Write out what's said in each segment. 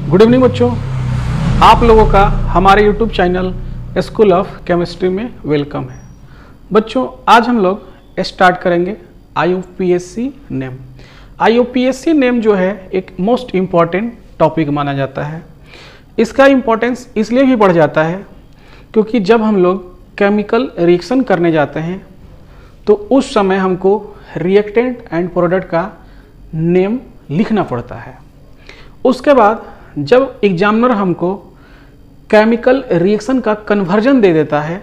Good evening बच्चों, आप लोगों का हमारे YouTube channel school of chemistry में वेलकम है। बच्चों, आज हम लोग स्टार्ट करेंगे IUPAC नेम। IUPAC नेम जो है एक मोस्ट इम्पॉर्टेंट टॉपिक माना जाता है। इसका इम्पोर्टेंस इसलिए भी बढ़ जाता है क्योंकि जब हम लोग केमिकल रिएक्शन करने जाते हैं तो उस समय हमको रिएक्टेंट एंड प्रोडक्ट का नेम लिखना पड़ता है। उसके बाद जब एग्जामिनर हमको केमिकल रिएक्शन का कन्वर्जन दे देता है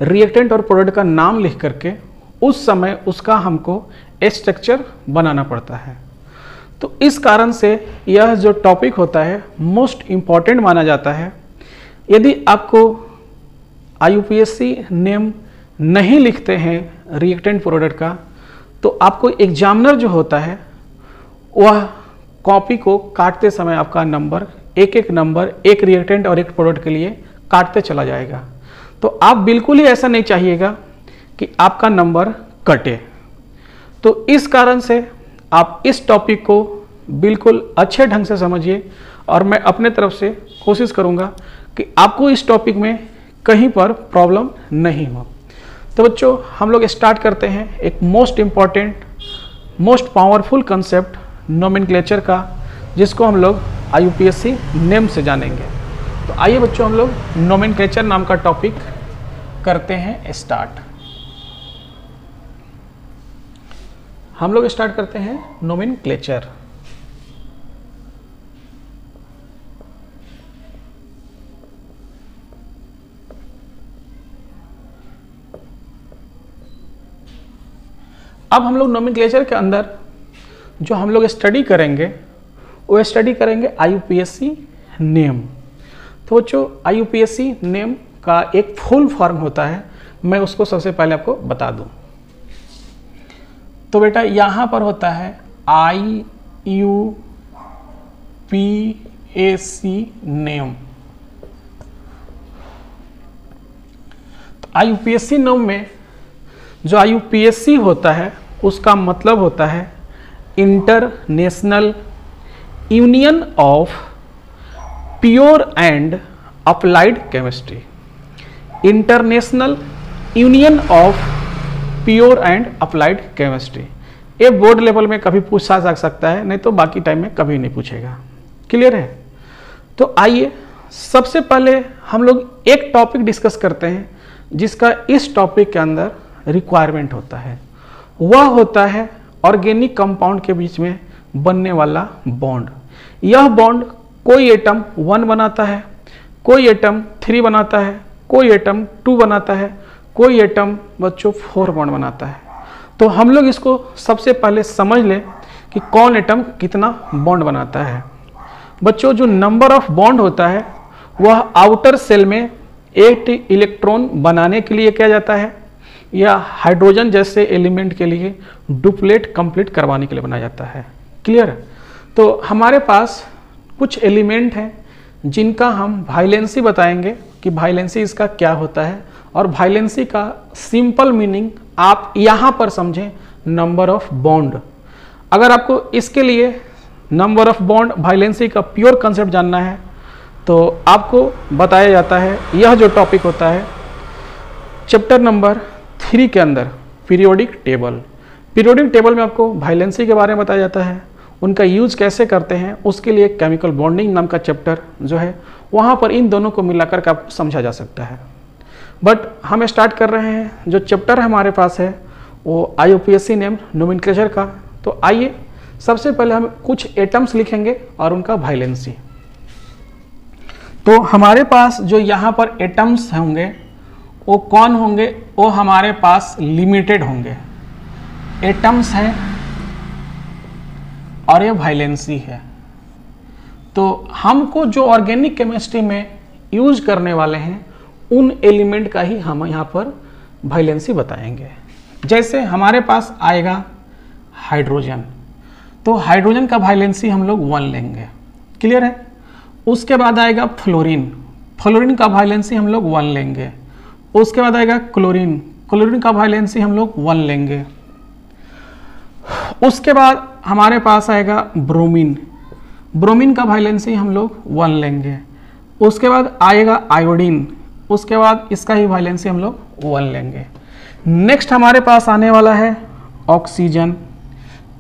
रिएक्टेंट और प्रोडक्ट का नाम लिख करके, उस समय उसका हमको स्ट्रक्चर बनाना पड़ता है। तो इस कारण से यह जो टॉपिक होता है मोस्ट इम्पॉर्टेंट माना जाता है। यदि आपको IUPAC नेम नहीं लिखते हैं रिएक्टेंट प्रोडक्ट का, तो आपको एग्जामिनर जो होता है वह कॉपी को काटते समय आपका नंबर एक नंबर एक रिएक्टेंट और एक प्रोडक्ट के लिए काटते चला जाएगा। तो आप बिल्कुल ही ऐसा नहीं चाहिएगा कि आपका नंबर कटे। तो इस कारण से आप इस टॉपिक को बिल्कुल अच्छे ढंग से समझिए और मैं अपने तरफ से कोशिश करूंगा कि आपको इस टॉपिक में कहीं पर प्रॉब्लम नहीं हो। तो बच्चों, हम लोग स्टार्ट करते हैं एक most important most powerful concept nomenclature का, जिसको हम लोग IUPAC नेम से जानेंगे। तो आइए बच्चों, हम लोग नोमेनक्लेचर नाम का टॉपिक करते हैं स्टार्ट। हम लोग स्टार्ट करते हैं नोमेनक्लेचर। अब हम लोग नोमेनक्लेचर के अंदर जो हम लोग स्टडी करेंगे वो स्टडी करेंगे IUPAC नेम। तो बच्चों, IUPAC नेम का एक फुल फॉर्म होता है, मैं उसको सबसे पहले आपको बता दूं। तो बेटा यहाँ पर होता है IUPAC नेम। तो IUPAC नेम में जो IUPAC होता है उसका मतलब होता है international union of pure and applied chemistry. International union of pure and applied chemistry. ये बोर्ड लेवल में कभी पूछा जा सकता है, नहीं तो बाकी टाइम में कभी नहीं पूछेगा। क्लियर है? तो आइए सबसे पहले हम लोग एक टॉपिक डिस्कस करते हैं जिसका इस टॉपिक के अंदर रिक्वायरमेंट होता है। वह होता है ऑर्गेनिक कंपाउंड के बीच में बनने वाला बॉन्ड। यह बॉन्ड कोई एटम 1 बनाता है, कोई एटम 3 बनाता है, कोई एटम 2 बनाता है, कोई एटम बच्चों 4 बॉन्ड बनाता है। तो हम लोग इसको सबसे पहले समझ लें कि कौन एटम कितना बॉन्ड बनाता है। बच्चों, जो नंबर ऑफ बॉन्ड होता है वह आउटर सेल में एक इलेक्ट्रॉन बनाने के लिए किया जाता है या हाइड्रोजन जैसे एलिमेंट के लिए डुप्लेट कंप्लीट करवाने के लिए बनाया जाता है। क्लियर? तो हमारे पास कुछ एलिमेंट हैं जिनका हम वाइलेंसी बताएंगे कि वाइलेंसी इसका क्या होता है, और वाइलेंसी का सिंपल मीनिंग आप यहाँ पर समझें नंबर ऑफ बॉन्ड। अगर आपको इसके लिए नंबर ऑफ बॉन्ड वाइलेंसी का प्योर कंसेप्ट जानना है तो आपको बताया जाता है, यह जो टॉपिक होता है चैप्टर नंबर 3 के अंदर पीरियोडिक टेबल। पीरियोडिक टेबल में आपको वाइलेंसी के बारे में बताया जाता है, उनका यूज कैसे करते हैं, उसके लिए केमिकल बॉन्डिंग नाम का चैप्टर जो है वहाँ पर इन दोनों को मिलाकर के आपको समझा जा सकता है। बट हम स्टार्ट कर रहे हैं, जो चैप्टर हमारे पास है वो IUPAC नेम नोमेनक्लेचर का। तो आइए सबसे पहले हम कुछ एटम्स लिखेंगे और उनका वाइलेंसी। तो हमारे पास जो यहाँ पर एटम्स होंगे वो कौन होंगे? वो हमारे पास लिमिटेड होंगे। एटम्स हैं और ये वाइलेंसी है। तो हमको जो ऑर्गेनिक केमिस्ट्री में यूज करने वाले हैं उन एलिमेंट का ही हम यहाँ पर वाइलेंसी बताएंगे। जैसे हमारे पास आएगा हाइड्रोजन, तो हाइड्रोजन का वाइलेंसी हम लोग 1 लेंगे। क्लियर है? उसके बाद आएगा फ्लोरीन, फ्लोरीन का वाइलेंसी हम लोग 1 लेंगे। उसके बाद आएगा क्लोरीन, क्लोरीन का वाइलेंसी हम लोग 1 लेंगे। उसके बाद हमारे पास आएगा ब्रोमीन, ब्रोमीन का वैलेंसी हम लोग 1 लेंगे। उसके बाद आएगा आयोडीन, उसके बाद इसका ही वैलेंसी हम लोग 1 लेंगे। नेक्स्ट हमारे पास आने वाला है ऑक्सीजन,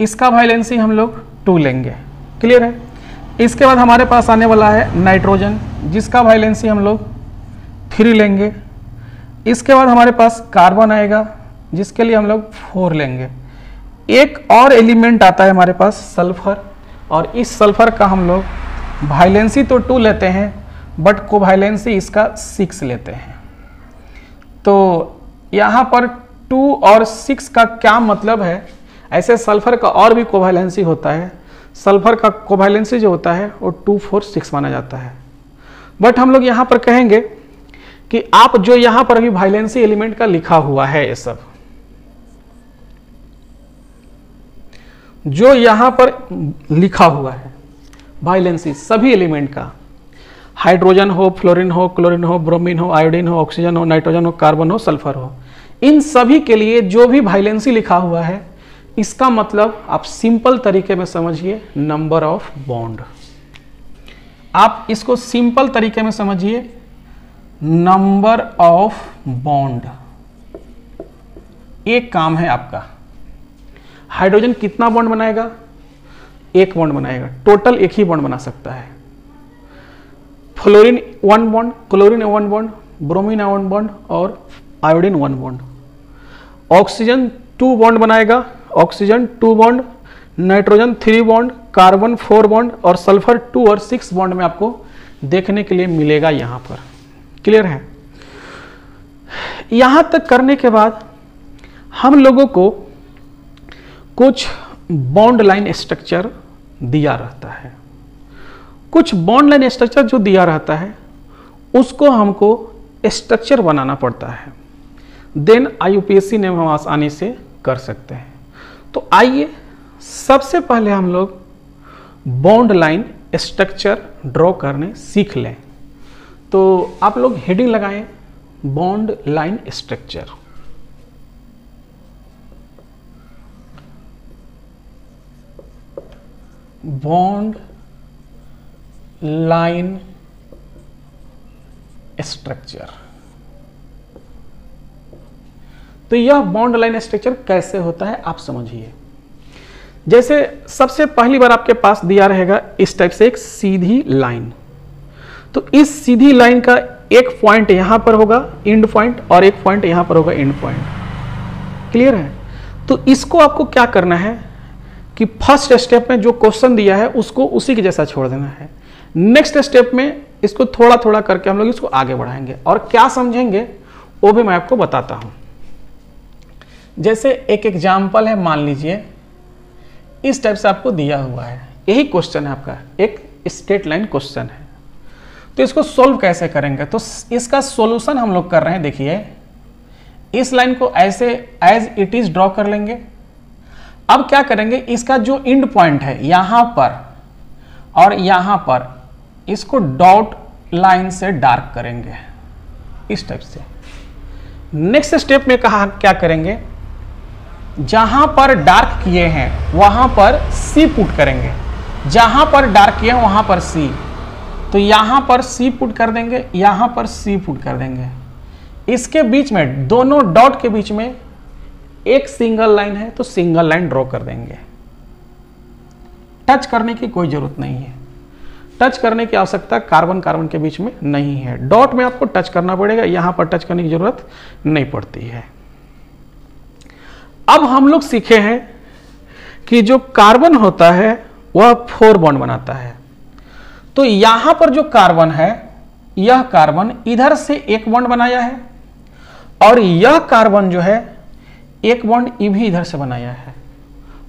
इसका वैलेंसी हम लोग 2 लेंगे। क्लियर है। इसके बाद हमारे पास आने वाला है नाइट्रोजन, जिसका वैलेंसी हम लोग 3 लेंगे। इसके बाद हमारे पास कार्बन आएगा, जिसके लिए हम लोग 4 लेंगे। एक और एलिमेंट आता है हमारे पास सल्फर, और इस सल्फर का हम लोग वैलेंसी तो 2 लेते हैं, बट कोवैलेंसी इसका 6 लेते हैं। तो यहाँ पर 2 और 6 का क्या मतलब है, ऐसे सल्फर का और भी कोवैलेंसी होता है। सल्फर का कोवैलेंसी जो होता है वो 2, 4, 6 माना जाता है। बट हम लोग यहाँ पर कहेंगे कि आप जो यहाँ पर अभी वैलेंसी एलिमेंट का लिखा हुआ है, ये सब जो यहाँ पर लिखा हुआ है वैलेंसी सभी एलिमेंट का, हाइड्रोजन हो, फ्लोरीन हो, क्लोरीन हो, ब्रोमीन हो, आयोडीन हो, ऑक्सीजन हो, नाइट्रोजन हो, कार्बन हो, सल्फर हो, इन सभी के लिए जो भी वैलेंसी लिखा हुआ है, इसका मतलब आप सिंपल तरीके में समझिए नंबर ऑफ बॉन्ड। आप इसको सिंपल तरीके में समझिए नंबर ऑफ बॉन्ड। एक काम है आपका, हाइड्रोजन कितना बॉन्ड बनाएगा? 1 बॉन्ड बनाएगा, टोटल 1 ही बॉन्ड बना सकता है। Fluorine 1 bond, chlorine 1 bond, bromine 1 bond और आयोडीन 1 बॉन्ड। ऑक्सीजन 2 बॉन्ड बनाएगा, oxygen 2 bond, nitrogen 3 bond, carbon 4 bond और सल्फर 2 और 6 बॉन्ड में आपको देखने के लिए मिलेगा यहां पर। क्लियर है। यहां तक करने के बाद हम लोगों को कुछ बॉन्ड लाइन स्ट्रक्चर दिया रहता है। कुछ बॉन्ड लाइन स्ट्रक्चर जो दिया रहता है उसको हमको स्ट्रक्चर बनाना पड़ता है, देन IUPAC ने हम आसानी से कर सकते हैं। तो आइए सबसे पहले हम लोग बॉन्ड लाइन स्ट्रक्चर ड्रॉ करने सीख लें। तो आप लोग हेडिंग लगाएं bond line structure. Bond line structure. तो यह बॉन्ड लाइन स्ट्रक्चर कैसे होता है आप समझिए। जैसे सबसे पहली बार आपके पास दिया रहेगा इस टाइप से एक सीधी लाइन, तो इस सीधी लाइन का एक पॉइंट यहां पर होगा एंड पॉइंट और एक पॉइंट यहां पर होगा एंड पॉइंट। क्लियर है। तो इसको आपको क्या करना है कि फर्स्ट स्टेप में जो क्वेश्चन दिया है उसको उसी के जैसा छोड़ देना है। नेक्स्ट स्टेप में इसको थोड़ा थोड़ा करके हम लोग इसको आगे बढ़ाएंगे और क्या समझेंगे वो भी मैं आपको बताता हूं। जैसे एक एग्जाम्पल है, मान लीजिए इस टाइप से आपको दिया हुआ है, यही क्वेश्चन है आपका, एक स्ट्रेट लाइन क्वेश्चन है। तो इसको सोल्व कैसे करेंगे? तो इसका सॉल्यूशन हम लोग कर रहे हैं। देखिए इस लाइन को ऐसे एज इट इज ड्रॉ कर लेंगे। अब क्या करेंगे, इसका जो एंड पॉइंट है यहां पर और यहां पर, इसको डॉट लाइन से डार्क करेंगे इस टाइप से। नेक्स्ट स्टेप में कहा क्या करेंगे, जहां पर डार्क किए हैं वहां पर सी पुट करेंगे, जहां पर डार्क किए हैं वहां पर सी। तो यहां पर सी पुट कर देंगे, यहां पर सी पुट कर देंगे। इसके बीच में दोनों डॉट के बीच में एक सिंगल लाइन है तो सिंगल लाइन ड्रॉ कर देंगे। टच करने की कोई जरूरत नहीं है, टच करने की आवश्यकता कार्बन कार्बन के बीच में नहीं है। डॉट में आपको टच करना पड़ेगा, यहां पर टच करने की जरूरत नहीं पड़ती है। अब हम लोग सीखे हैं कि जो कार्बन होता है वह 4 बॉन्ड बनाता है। तो यहां पर जो कार्बन है, यह कार्बन इधर से एक बॉन्ड बनाया है और यह कार्बन जो है एक बॉन्ड ई भी इधर से बनाया है।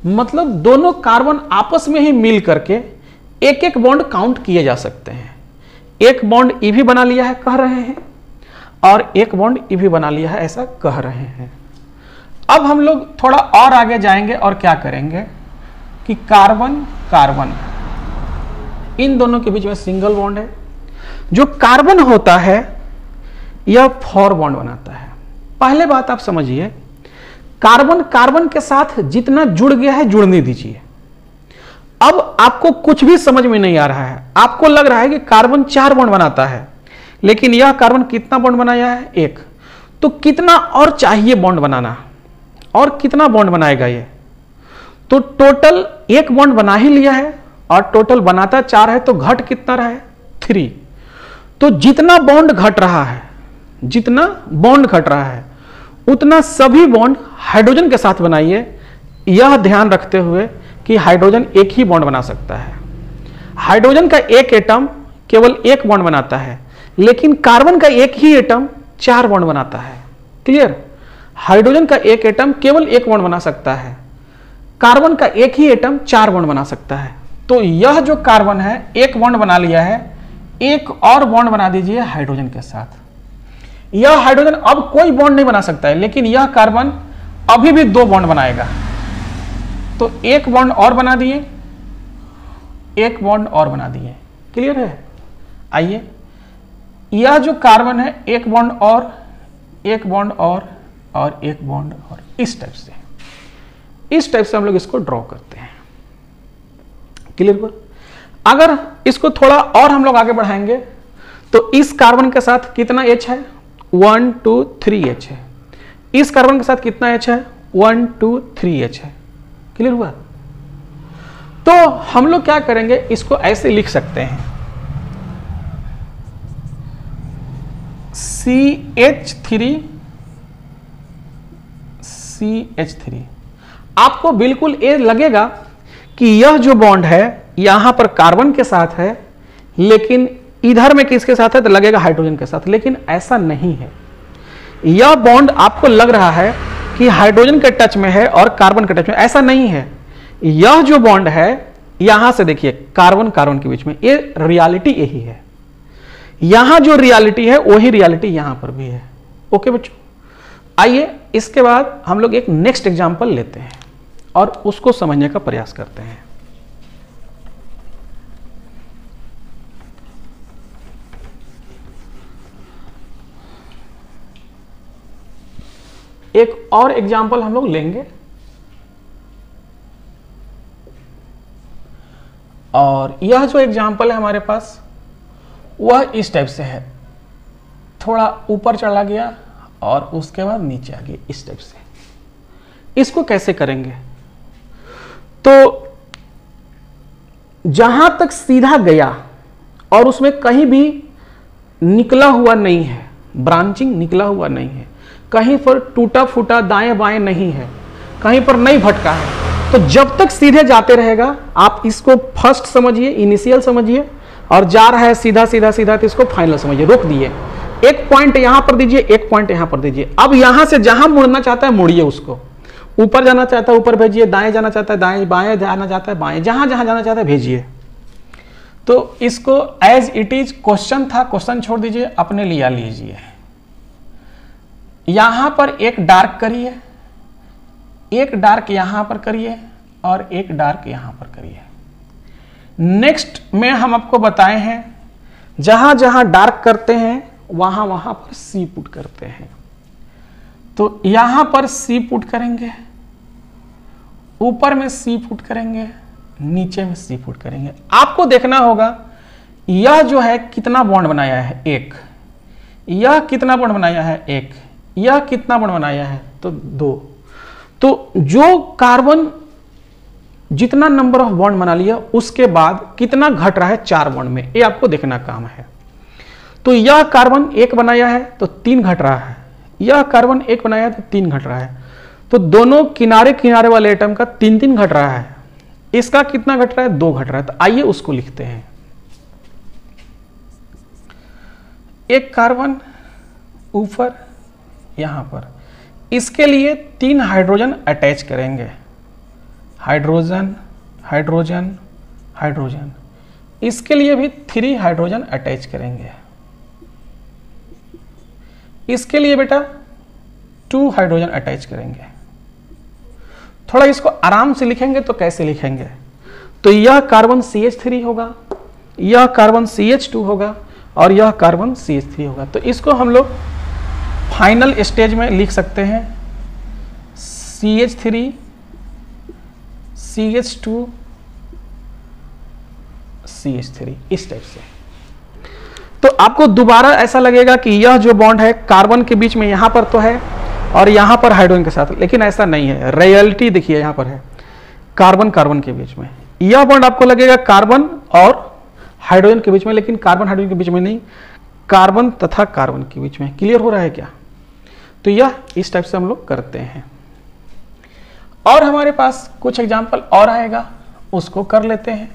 मतलब दोनों कार्बन आपस में ही मिल करके एक एक बॉन्ड काउंट किए जा सकते हैं। एक बॉन्ड ई भी बना लिया है कह रहे हैं, और एक बॉन्ड ई भी बना लिया है ऐसा कह रहे हैं। अब हम लोग थोड़ा और आगे जाएंगे और क्या करेंगे कि कार्बन कार्बन इन दोनों के बीच में सिंगल बॉन्ड है। जो कार्बन होता है यह 4 बॉन्ड बनाता है। पहले बात आप समझिए, कार्बन कार्बन के साथ जितना जुड़ गया है जुड़ने दीजिए। अब आपको कुछ भी समझ में नहीं आ रहा है, आपको लग रहा है कि कार्बन 4 बॉन्ड बनाता है, लेकिन यह कार्बन कितना बॉन्ड बनाया है? 1। तो कितना और चाहिए बॉन्ड बनाना, और कितना बॉन्ड बनाएगा ये? तो टोटल 1 बॉन्ड बना ही लिया है और टोटल बनाता 4 है, तो घट कितना रहा है? 3। तो जितना बॉन्ड घट रहा है, जितना बॉन्ड घट रहा है, उतना सभी बॉन्ड हाइड्रोजन के साथ बनाइए, यह ध्यान रखते हुए कि हाइड्रोजन एक ही बॉन्ड बना सकता है। हाइड्रोजन का एक एटम केवल 1 बॉन्ड बनाता है, लेकिन कार्बन का एक ही एटम 4 बॉन्ड बनाता है। क्लियर? हाइड्रोजन का एक एटम केवल 1 बॉन्ड बना सकता है, कार्बन का एक ही एटम 4 बॉन्ड बना सकता है। तो यह जो कार्बन है 1 बॉन्ड बना लिया है, एक और बॉन्ड बना दीजिए हाइड्रोजन के साथ। यह हाइड्रोजन अब कोई बॉन्ड नहीं बना सकता है, लेकिन यह कार्बन अभी भी 2 बॉन्ड बनाएगा। तो 1 बॉन्ड और बना दिए, 1 बॉन्ड और बना दिए। क्लियर है? आइए, यह जो कार्बन है 1 बॉन्ड और 1 बॉन्ड और 1 बॉन्ड और, इस टाइप से हम लोग इसको ड्रॉ करते हैं। क्लियर पर? अगर इसको थोड़ा और हम लोग आगे बढ़ाएंगे तो इस कार्बन के साथ कितना H है? 1 2 3 H है। इस कार्बन के साथ कितना H है? 1 2 3 H है। क्लियर हुआ? तो हम लोग क्या करेंगे, इसको ऐसे लिख सकते हैं, CH3। आपको बिल्कुल ये लगेगा कि यह जो बॉन्ड है यहां पर कार्बन के साथ है, लेकिन इधर में किसके साथ है? तो लगेगा हाइड्रोजन के साथ, लेकिन ऐसा नहीं है। यह बॉन्ड आपको लग रहा है कि हाइड्रोजन के टच में है और कार्बन के टच में, ऐसा नहीं है। यह जो बॉन्ड है यहां से देखिए, कार्बन कार्बन के बीच में, ये रियलिटी यही है। यहां जो रियलिटी है वही रियलिटी यहां पर भी है। ओके बच्चों, आइए इसके बाद हम लोग एक नेक्स्ट एग्जांपल लेते हैं और उसको समझने का प्रयास करते हैं। एक और एग्जांपल हम लोग लेंगे और यह जो एग्जांपल है हमारे पास वह इस टाइप से है, थोड़ा ऊपर चला गया और उसके बाद नीचे आ गया, इस टाइप से। इसको कैसे करेंगे? तो जहां तक सीधा गया और उसमें कहीं भी निकला हुआ नहीं है, ब्रांचिंग निकला हुआ नहीं है, कहीं पर टूटा फूटा दाएं बाएं नहीं है, कहीं पर नहीं भटका है, तो जब तक सीधे जाते रहेगा, आप इसको फर्स्ट समझिए, इनिशियल समझिए, और जा रहा है सीधा सीधा सीधा, तो इसको फाइनल समझिए। रोक दिए, एक पॉइंट यहां पर दीजिए, एक पॉइंट यहां पर दीजिए। अब यहां से जहां मुड़ना चाहता है मुड़िए उसको, ऊपर जाना चाहता है ऊपर भेजिए, दाएं जाना चाहता है दाएं, बाएं जाना चाहता है बाएं, जहां जहां जाना चाहता है भेजिए। तो इसको एज इट इज क्वेश्चन था, क्वेश्चन छोड़ दीजिए, अपने लिया लीजिए। यहां पर एक डार्क करिए, एक डार्क यहां पर करिए और एक डार्क यहां पर करिए। नेक्स्ट में हम आपको बताए हैं जहां जहां डार्क करते हैं वहां वहां पर सी पुट करते हैं। तो यहां पर सी पुट करेंगे, ऊपर में सी पुट करेंगे, नीचे में सी पुट करेंगे। आपको देखना होगा यह जो है कितना बॉन्ड बनाया है? 1। यह कितना बॉन्ड बनाया है? 1। यह कितना बॉन्ड बनाया है? तो 2। तो जो कार्बन जितना नंबर ऑफ बॉन्ड बना लिया उसके बाद कितना घट रहा है 4 बॉन्ड में, ये आपको देखना काम है। तो यह कार्बन 1 बनाया है तो 3 घट रहा है, यह कार्बन 1 बनाया है तो 3 घट रहा है। तो दोनों किनारे किनारे वाले एटम का 3-3 घट रहा है। इसका कितना घट रहा है? 2 घट रहा है। तो आइए उसको लिखते हैं। एक कार्बन ऊपर यहां पर, इसके लिए 3 हाइड्रोजन अटैच करेंगे, हाइड्रोजन हाइड्रोजन हाइड्रोजन। इसके लिए भी 3 हाइड्रोजन अटैच करेंगे। इसके लिए बेटा 2 हाइड्रोजन अटैच करेंगे। थोड़ा इसको आराम से लिखेंगे तो कैसे लिखेंगे? तो यह कार्बन CH3 होगा, यह कार्बन CH2 होगा और यह कार्बन CH3 होगा। तो इसको हम लोग फाइनल स्टेज में लिख सकते हैं CH3 CH2 CH3 इस टाइप से। तो आपको दोबारा ऐसा लगेगा कि यह जो बॉन्ड है कार्बन के बीच में यहां पर तो है और यहां पर हाइड्रोजन के साथ, लेकिन ऐसा नहीं है। रियलिटी देखिए यहां पर है कार्बन कार्बन के बीच में, यह बॉन्ड आपको लगेगा कार्बन और हाइड्रोजन के बीच में, लेकिन कार्बन हाइड्रोजन के बीच में नहीं, कार्बन तथा कार्बन के बीच में। क्लियर हो रहा है क्या? तो यह इस टाइप से हम लोग करते हैं। और हमारे पास कुछ एग्जाम्पल और आएगा, उसको कर लेते हैं।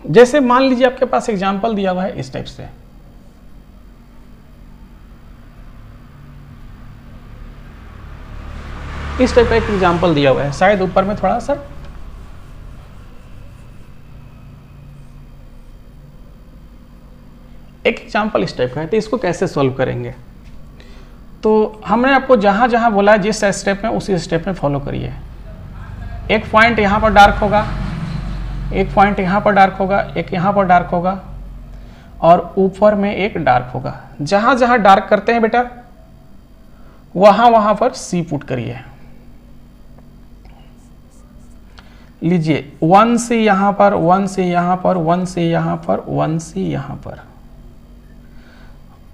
जैसे मान लीजिए आपके पास एग्जाम्पल दिया हुआ है इस टाइप से, इस टाइप का एक एग्जाम्पल दिया हुआ है, शायद ऊपर में थोड़ा सा एक एग्जाम्पल इस टाइप का है। तो इसको कैसे सॉल्व करेंगे? तो हमने आपको जहां जहां बोला है जिस स्टेप में उसी स्टेप में फॉलो करिए। एक पॉइंट यहां पर डार्क होगा, एक पॉइंट यहाँ पर डार्क होगा, एक यहाँ पर डार्क होगा और ऊपर में एक डार्क होगा। जहां जहां डार्क करते हैं बेटा वहां वहां पर C पुट करिए। लीजिए 1C यहां पर, 1C यहां पर, 1C यहां पर, 1C यहां पर।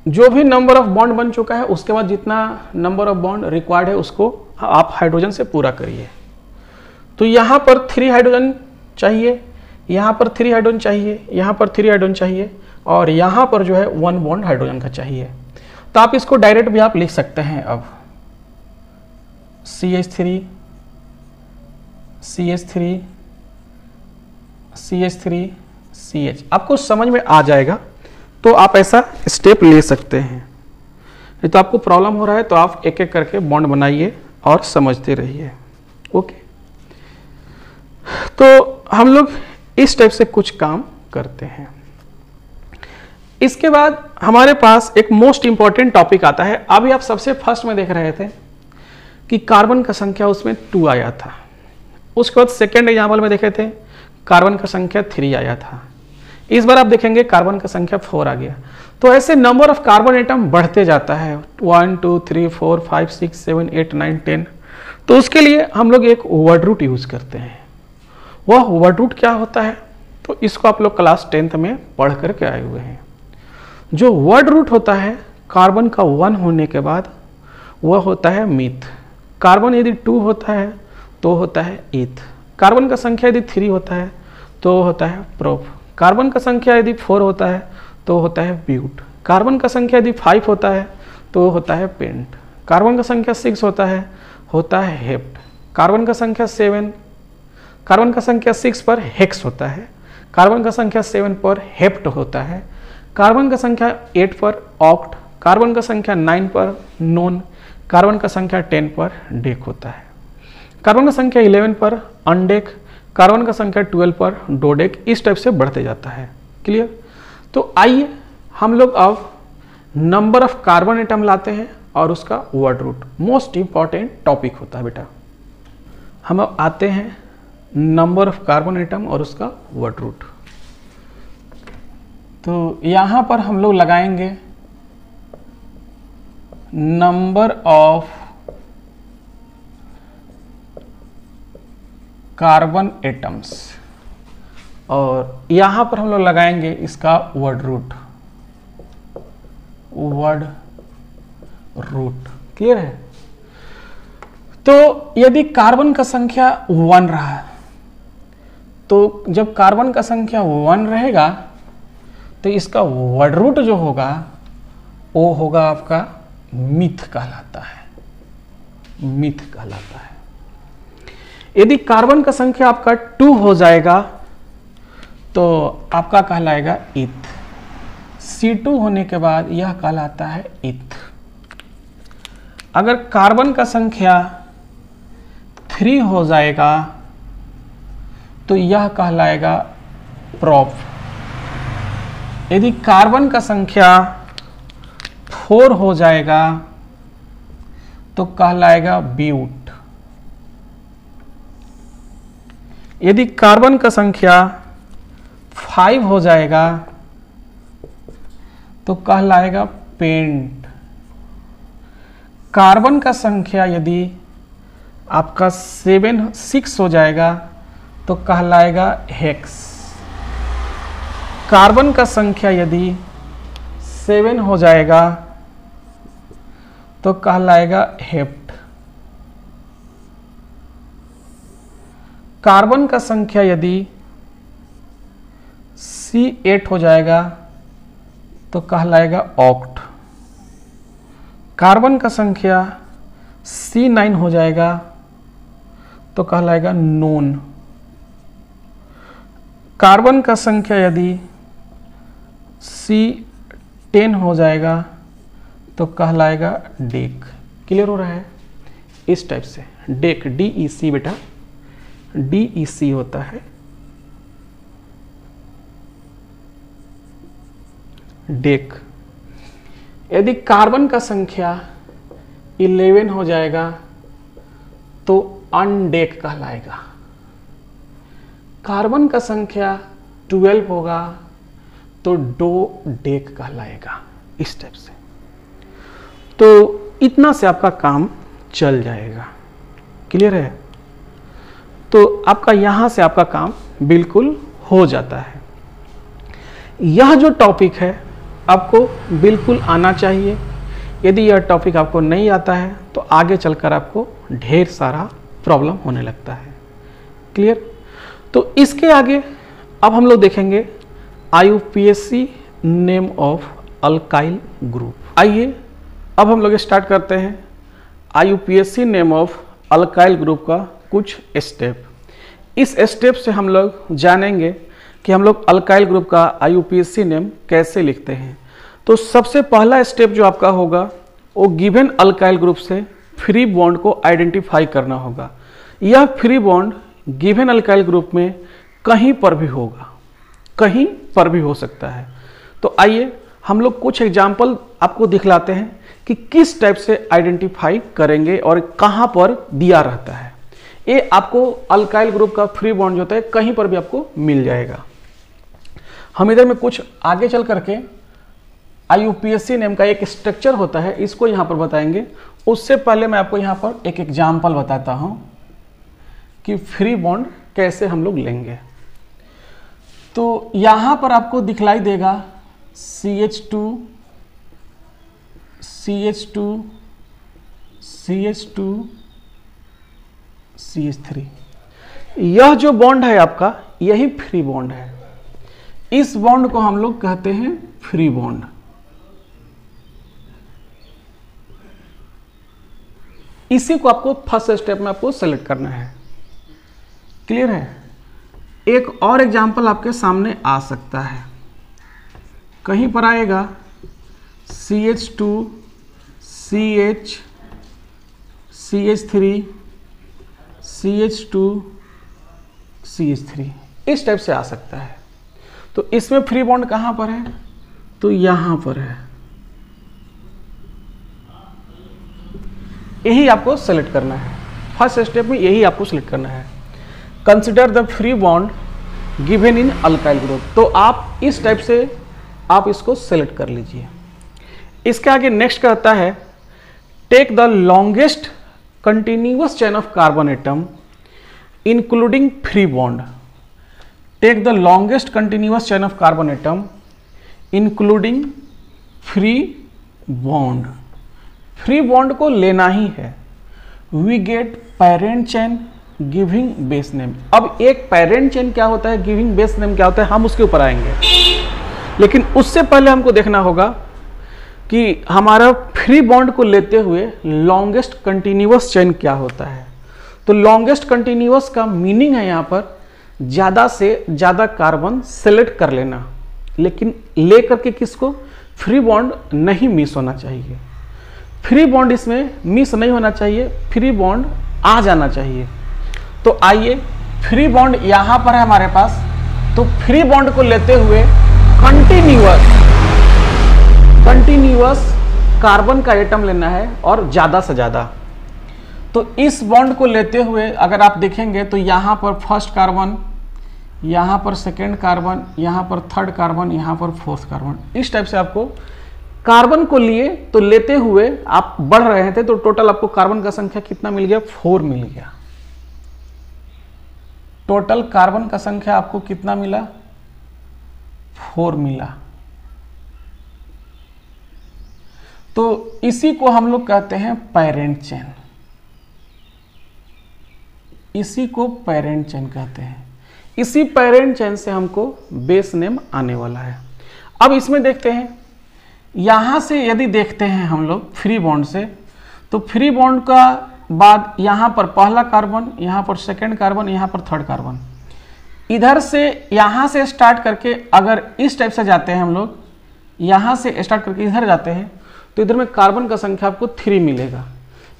जो भी नंबर ऑफ बॉन्ड बन चुका है उसके बाद जितना नंबर ऑफ बॉन्ड रिक्वायर्ड है उसको आप हाइड्रोजन से पूरा करिए। तो यहां पर 3 हाइड्रोजन चाहिए, यहाँ पर 3 हाइड्रोजन चाहिए, यहाँ पर 3 हाइड्रोजन चाहिए और यहाँ पर जो है 1 बॉन्ड हाइड्रोजन का चाहिए। तो आप इसको डायरेक्ट भी आप लिख सकते हैं। अब CH3 CH3 CH3 CH, आपको समझ में आ जाएगा तो आप ऐसा स्टेप ले सकते हैं। नहीं तो आपको प्रॉब्लम हो रहा है तो आप एक एक करके बॉन्ड बनाइए और समझते रहिए। ओके, तो हम लोग इस टाइप से कुछ काम करते हैं। इसके बाद हमारे पास एक मोस्ट इंपॉर्टेंट टॉपिक आता है। अभी आप सबसे फर्स्ट में देख रहे थे कि कार्बन का संख्या उसमें 2 आया था, उसके बाद सेकेंड एग्जाम्पल में देखे थे कार्बन का संख्या 3 आया था। इस बार आप देखेंगे कार्बन का संख्या 4 आ गया। तो ऐसे नंबर ऑफ कार्बन एटम बढ़ते जाता है 1 2 3 4 5 6 7 8 9 10। तो उसके लिए हम लोग एक वर्ड रूट यूज करते हैं। वह वर्ड रूट क्या होता है? तो इसको आप लोग क्लास 10th में पढ़ करके आए हुए हैं। जो वर्ड रूट होता है कार्बन का 1 होने के बाद वह होता है मीथ। कार्बन यदि 2 होता है तो होता है ईथ। कार्बन का संख्या यदि 3 होता है तो होता है प्रोप। कार्बन का संख्या यदि 4 होता है तो होता है ब्यूट। कार्बन का संख्या यदि 5 होता है तो होता है पेंट। कार्बन का संख्या 6 होता है हेप्ट। कार्बन का संख्या 7, कार्बन का संख्या 6 पर हेक्स होता है। कार्बन का संख्या 7 पर हेप्ट होता है। कार्बन का संख्या 8 पर ऑक्ट। कार्बन का संख्या 9 पर नोन। कार्बन का संख्या 10 पर डेक होता है। कार्बन का संख्या 11 पर अनडेक। कार्बन का संख्या 12 पर डोडेक। इस टाइप से बढ़ते जाता है। क्लियर? तो आइए हम लोग अब नंबर ऑफ कार्बन एटम लाते हैं और उसका word root. Most important topic होता है बेटा। हम अब आते हैं नंबर ऑफ कार्बन एटम और उसका वर्ड रूट। तो यहां पर हम लोग लगाएंगे नंबर ऑफ कार्बन एटम्स और यहां पर हम लोग लगाएंगे इसका वर्ड रूट। क्लियर है? तो यदि कार्बन का संख्या 1 रहा तो जब कार्बन का संख्या 1 रहेगा तो इसका वर्ड रूट जो होगा वो होगा आपका मिथ कहलाता है। मिथ कहलाता है। यदि कार्बन का संख्या आपका 2 हो जाएगा तो आपका कहलाएगा इथ। C2 होने के बाद यह कहलाता है इथ। अगर कार्बन का संख्या 3 हो जाएगा तो यह कहलाएगा प्रोप। यदि कार्बन का संख्या 4 हो जाएगा तो कहलाएगा ब्यूट। यदि कार्बन का संख्या 5 हो जाएगा तो कहलाएगा पेंट। कार्बन का संख्या यदि आपका 6 हो जाएगा तो कहलाएगा हेक्स। कार्बन का संख्या यदि 7 हो जाएगा तो कहलाएगा हेप्ट। कार्बन का संख्या यदि C8 हो जाएगा तो कहलाएगा ऑक्ट। कार्बन का संख्या C9 हो जाएगा तो कहलाएगा नोन। कार्बन का संख्या यदि C10 हो जाएगा तो कहलाएगा डेक। क्लियर हो रहा है? इस टाइप से डेक, DEC बेटा, DEC होता है डेक। यदि कार्बन का संख्या 11 हो जाएगा तो अनडेक कहलाएगा। कार्बन का संख्या 12 होगा तो डो डेक कहलाएगा। इस टाइप से तो इतना से आपका काम चल जाएगा। क्लियर है? तो आपका यहां से आपका काम बिल्कुल हो जाता है। यह जो टॉपिक है आपको बिल्कुल आना चाहिए। यदि यह टॉपिक आपको नहीं आता है तो आगे चलकर आपको ढेर सारा प्रॉब्लम होने लगता है। क्लियर? तो इसके आगे अब हम लोग देखेंगे IUPAC name of alkyl group. आइए अब हम लोग स्टार्ट करते हैं IUPAC name of alkyl group का कुछ स्टेप। इस स्टेप से हम लोग जानेंगे कि हम लोग अल्काइल ग्रुप का IUPAC नेम कैसे लिखते हैं। तो सबसे पहला स्टेप जो आपका होगा वो गिवन अल्काइल ग्रुप से फ्री बॉन्ड को आइडेंटिफाई करना होगा। यह free bond given alkyl group में कहीं पर भी होगा, कहीं पर भी हो सकता है। तो आइए हम लोग कुछ एग्जाम्पल आपको दिखलाते हैं कि किस टाइप से आइडेंटिफाई करेंगे और कहां पर दिया रहता है। ये आपको अल्काइल ग्रुप का फ्री बॉन्ड जो होता है कहीं पर भी आपको मिल जाएगा। हम इधर में कुछ आगे चल करके IUPAC नेम का एक स्ट्रक्चर होता है, इसको यहां पर बताएंगे। उससे पहले मैं आपको यहां पर एक एग्जाम्पल बताता हूं कि फ्री बॉन्ड कैसे हम लोग लेंगे। तो यहां पर आपको दिखलाई देगा CH2 CH2 CH2 CH3। यह जो बॉन्ड है आपका यही फ्री बॉन्ड है। इस बॉन्ड को हम लोग कहते हैं फ्री बॉन्ड। इसी को आपको फर्स्ट स्टेप में आपको सेलेक्ट करना है। क्लियर है? एक और एग्जांपल आपके सामने आ सकता है, कहीं पर आएगा CH2 CH CH3 CH2 CH3, इस टाइप से आ सकता है। तो इसमें फ्री बॉन्ड कहां पर है? तो यहां पर है। यही आपको सेलेक्ट करना है। फर्स्ट स्टेप में यही आपको सेलेक्ट करना है। Consider the free bond given in alkyl group. तो आप इस टाइप से आप इसको सेलेक्ट कर लीजिए। इसके आगे नेक्स्ट कहता है take the longest continuous chain of carbon atom including free bond. Take the longest continuous chain of carbon atom including free bond. Free bond को लेना ही है। We get parent chain giving base name. अब एक parent chain क्या होता है, giving base name क्या होता है, हम उसके ऊपर आएंगे। लेकिन उससे पहले हमको देखना होगा कि हमारा फ्री बॉन्ड को लेते हुए लॉन्गेस्ट कंटिन्यूअस चेन क्या होता है। तो लॉन्गेस्ट कंटिन्यूअस का मीनिंग है यहाँ पर ज़्यादा से ज़्यादा कार्बन सेलेक्ट कर लेना, लेकिन ले करके किसको, फ्री बॉन्ड नहीं मिस होना चाहिए। फ्री बॉन्ड इसमें मिस नहीं होना चाहिए, फ्री बॉन्ड आ जाना चाहिए। तो आइए फ्री बॉन्ड यहाँ पर है हमारे पास। तो फ्री बॉन्ड को लेते हुए कंटिन्यूअस कार्बन का एटम लेना है और ज्यादा से ज्यादा। तो इस बॉन्ड को लेते हुए अगर आप देखेंगे तो यहां पर फर्स्ट कार्बन, यहां पर सेकेंड कार्बन, यहां पर थर्ड कार्बन, यहां पर फोर्थ कार्बन, इस टाइप से आपको कार्बन को लिए तो लेते हुए आप बढ़ रहे थे, तो टोटल आपको कार्बन का संख्या कितना मिल गया? 4 मिल गया। टोटल कार्बन का संख्या आपको कितना मिला? 4 मिला। तो इसी को हम लोग कहते हैं पेरेंट चेन, इसी को पेरेंट चेन कहते हैं। इसी पेरेंट चेन से हमको बेस नेम आने वाला है। अब इसमें देखते हैं, यहां से यदि देखते हैं हम लोग फ्री बॉन्ड से, तो फ्री बॉन्ड का बाद यहां पर पहला कार्बन, यहां पर सेकेंड कार्बन, यहां पर थर्ड कार्बन, इधर से यहां से स्टार्ट करके अगर इस टाइप से जाते हैं हम लोग, यहां से स्टार्ट करके इधर जाते हैं, तो इधर में कार्बन का संख्या आपको 3 मिलेगा।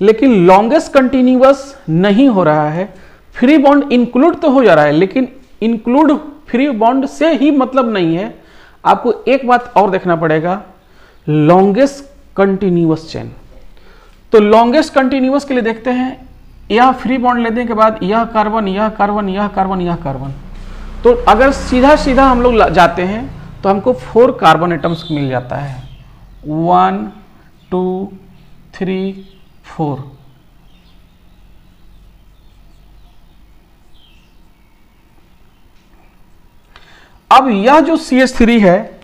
लेकिन लॉन्गेस्ट कंटिन्यूअस नहीं हो रहा है, फ्री बॉन्ड इंक्लूड तो हो जा रहा है, लेकिन इंक्लूड फ्री बॉन्ड से ही मतलब नहीं है। आपको एक बात और देखना पड़ेगा, लॉन्गेस्ट कंटिन्यूअस चेन। तो लॉन्गेस्ट कंटिन्यूअस के लिए देखते हैं, यह फ्री बॉन्ड लेने के बाद यह कार्बन, यह कार्बन, यह कार्बन, यह कार्बन, तो अगर सीधा सीधा हम लोग जाते हैं तो हमको 4 कार्बन एटम्स मिल जाता है, 1 2 3 4। अब यह जो CH3 है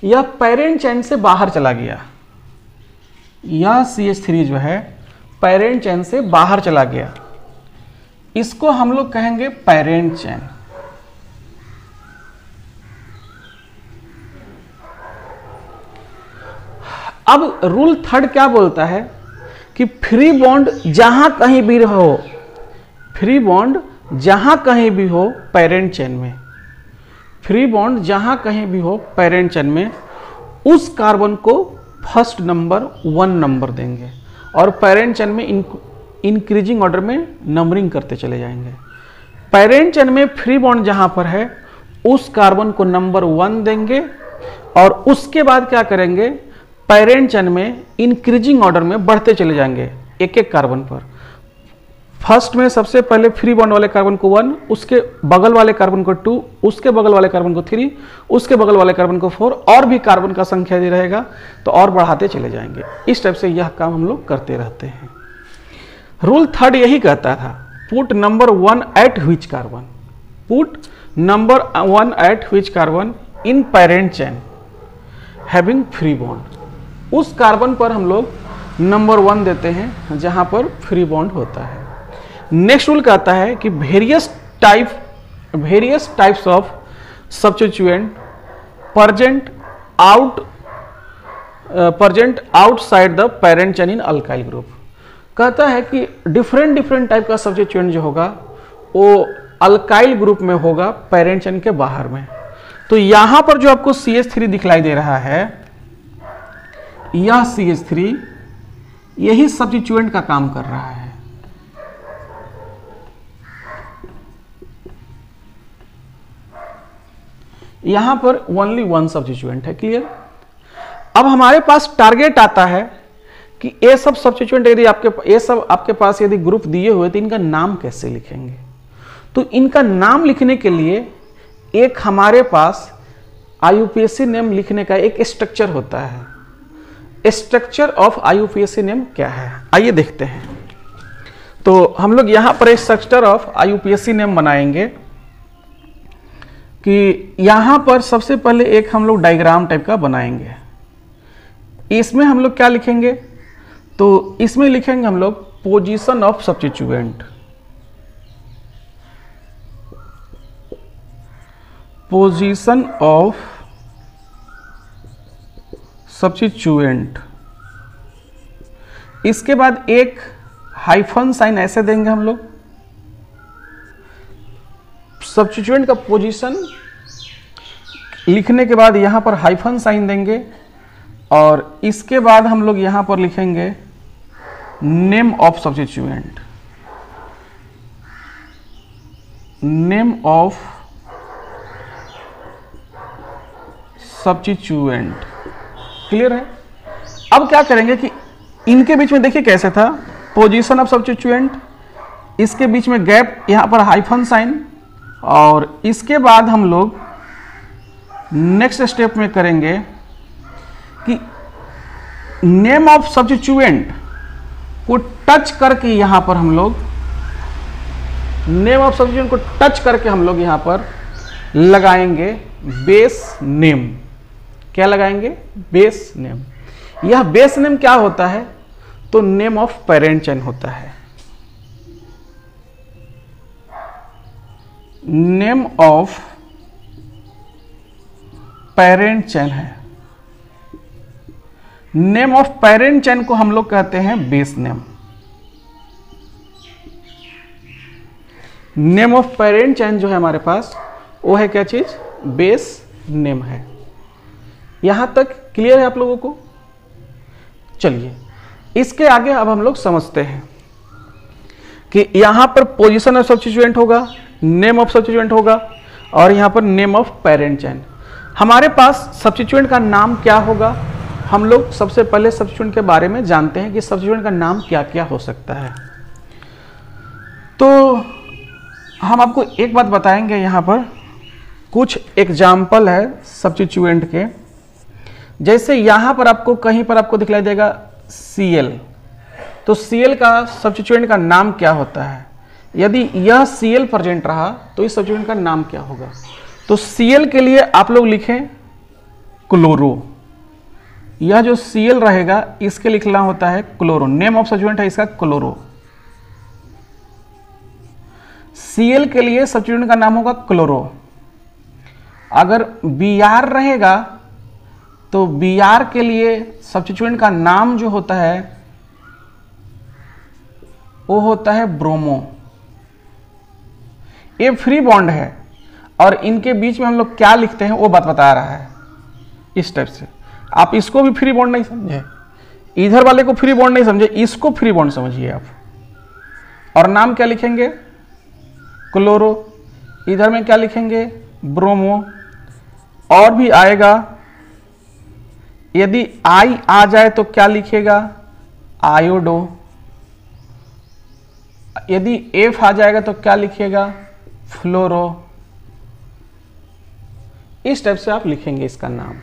यह पेरेंट चेन से बाहर चला गया, यह CH3 जो है पेरेंट चेन से बाहर चला गया, इसको हम लोग कहेंगे पेरेंट चेन। अब रूल थर्ड क्या बोलता है कि फ्री बॉन्ड जहां कहीं भी हो, फ्री बॉन्ड जहां कहीं भी हो पेरेंट चेन में, फ्री बॉन्ड जहां कहीं भी हो पेरेंट चेन में, उस कार्बन को फर्स्ट नंबर 1 नंबर देंगे और पेरेंट चेन में इंक्रीजिंग ऑर्डर में नंबरिंग करते चले जाएंगे। पेरेंट चेन में फ्री बॉन्ड जहां पर है उस कार्बन को नंबर 1 देंगे और उसके बाद क्या करेंगे, पेरेंट चेन में इंक्रीजिंग ऑर्डर में बढ़ते चले जाएंगे एक एक कार्बन पर। फर्स्ट में सबसे पहले फ्री बॉन्ड वाले कार्बन को 1, उसके बगल वाले कार्बन को 2, उसके बगल वाले कार्बन को 3, उसके बगल वाले कार्बन को 4, और भी कार्बन का संख्या यदि रहेगा तो और बढ़ाते चले जाएंगे। इस टाइप से यह काम हम लोग करते रहते हैं। रूल थर्ड यही कहता था, put number 1 at which carbon, put number 1 at which carbon in parent chain having free bond. उस कार्बन पर हम लोग नंबर 1 देते हैं जहां पर फ्री बॉन्ड होता है। नेक्स्ट रूल कहता है कि various types of substituent present outside the parent chain in alkyl group. कहता है कि डिफरेंट टाइप का सब्स्टिट्यूएंट जो होगा वो अल्काइल ग्रुप में होगा, पेरेंट चेन के बाहर में। तो यहां पर जो आपको CH3 दिखलाई दे रहा है, यह CH3 यही सब्स्टिट्यूएंट का काम कर रहा है। यहां पर ओनली 1 सब्स्टिट्यूएंट है, क्लियर। अब हमारे पास टारगेट आता है कि ये सब सब्स्टिट्यूएंट यदि आपके पास यदि ग्रुप दिए हुए तो इनका नाम कैसे लिखेंगे। तो इनका नाम लिखने के लिए एक हमारे पास IUPAC नेम लिखने का एक स्ट्रक्चर होता है। स्ट्रक्चर ऑफ IUPAC नेम क्या है, आइए देखते हैं। तो हम लोग यहां पर एक स्ट्रक्चर ऑफ IUPAC नेम बनाएंगे कि यहां पर सबसे पहले एक हम लोग डायग्राम टाइप का बनाएंगे। इसमें हम लोग क्या लिखेंगे, तो इसमें लिखेंगे हम लोग position of substituent, position of substituent. इसके बाद एक हाइफन साइन ऐसे देंगे हम लोग, सब्स्टिट्यूएंट का पोजीशन लिखने के बाद यहां पर हाइफन साइन देंगे और इसके बाद हम लोग यहां पर लिखेंगे name of substituent, name of substituent. Clear है? अब क्या करेंगे कि इनके बीच में देखिए कैसे था, पोजीशन ऑफ सब्स्टिट्यूएंट, इसके बीच में गैप, यहां पर हाइफन साइन, और इसके बाद हम लोग नेक्स्ट स्टेप में करेंगे कि नेम ऑफ सब्स्टिट्यूएंट को टच करके यहां पर हम लोग नेम ऑफ सब्स्टिट्यूएंट को टच करके हम लोग यहां पर लगाएंगे बेस नेम। क्या लगाएंगे? Base name. यह बेस नेम क्या होता है? तो नेम ऑफ पेरेंट चेन होता है। नेम ऑफ पेरेंट चेन है। नेम ऑफ पेरेंट चेन को हम लोग कहते हैं base name. Name of parent chain जो है हमारे पास, वो है क्या चीज? बेस नेम है। यहां तक क्लियर है आप लोगों को? चलिए इसके आगे अब हम लोग समझते हैं कि यहां पर पोजीशन ऑफ सब्स्टिट्यूएंट होगा, नेम ऑफ सब्स्टिट्यूएंट होगा, और यहां पर नेम ऑफ पेरेंट चेन। हमारे पास सब्स्टिट्यूएंट का नाम क्या होगा? हम लोग सबसे पहले सब्स्टिट्यूएंट के बारे में जानते हैं कि सब्स्टिट्यूएंट का नाम क्या क्या हो सकता है। तो हम आपको एक बात बताएंगे, यहां पर कुछ एग्जाम्पल है सब्स्टिट्यूएंट के। जैसे यहां पर आपको कहीं पर आपको दिखलाई देगा Cl, तो Cl का सब्स्टिट्यूएंट का नाम क्या होता है? यदि यह Cl प्रेजेंट रहा तो इस सब्स्टिट्यूएंट का नाम क्या होगा? तो Cl के लिए आप लोग लिखें क्लोरो। यह जो Cl रहेगा इसके लिखना होता है क्लोरो। नेम ऑफ सब्स्टिट्यूएंट है इसका क्लोरो। Cl के लिए सब्स्टिट्यूएंट का नाम होगा क्लोरो। अगर Br रहेगा तो Br के लिए सब्स्टिट्यूएंट का नाम जो होता है वो होता है ब्रोमो। ये फ्री बॉन्ड है और इनके बीच में हम लोग क्या लिखते हैं वो बात बता रहा है इस टाइप से। आप इसको भी फ्री बॉन्ड नहीं समझे, इधर वाले को फ्री बॉन्ड नहीं समझे, इसको फ्री बॉन्ड समझिए आप। और नाम क्या लिखेंगे? क्लोरो। इधर में क्या लिखेंगे? ब्रोमो। और भी आएगा, यदि आई आ जाए तो क्या लिखेगा? आयोडो। यदि एफ आ जाएगा तो क्या लिखेगा? फ्लोरो। इस टाइप से आप लिखेंगे इसका नाम।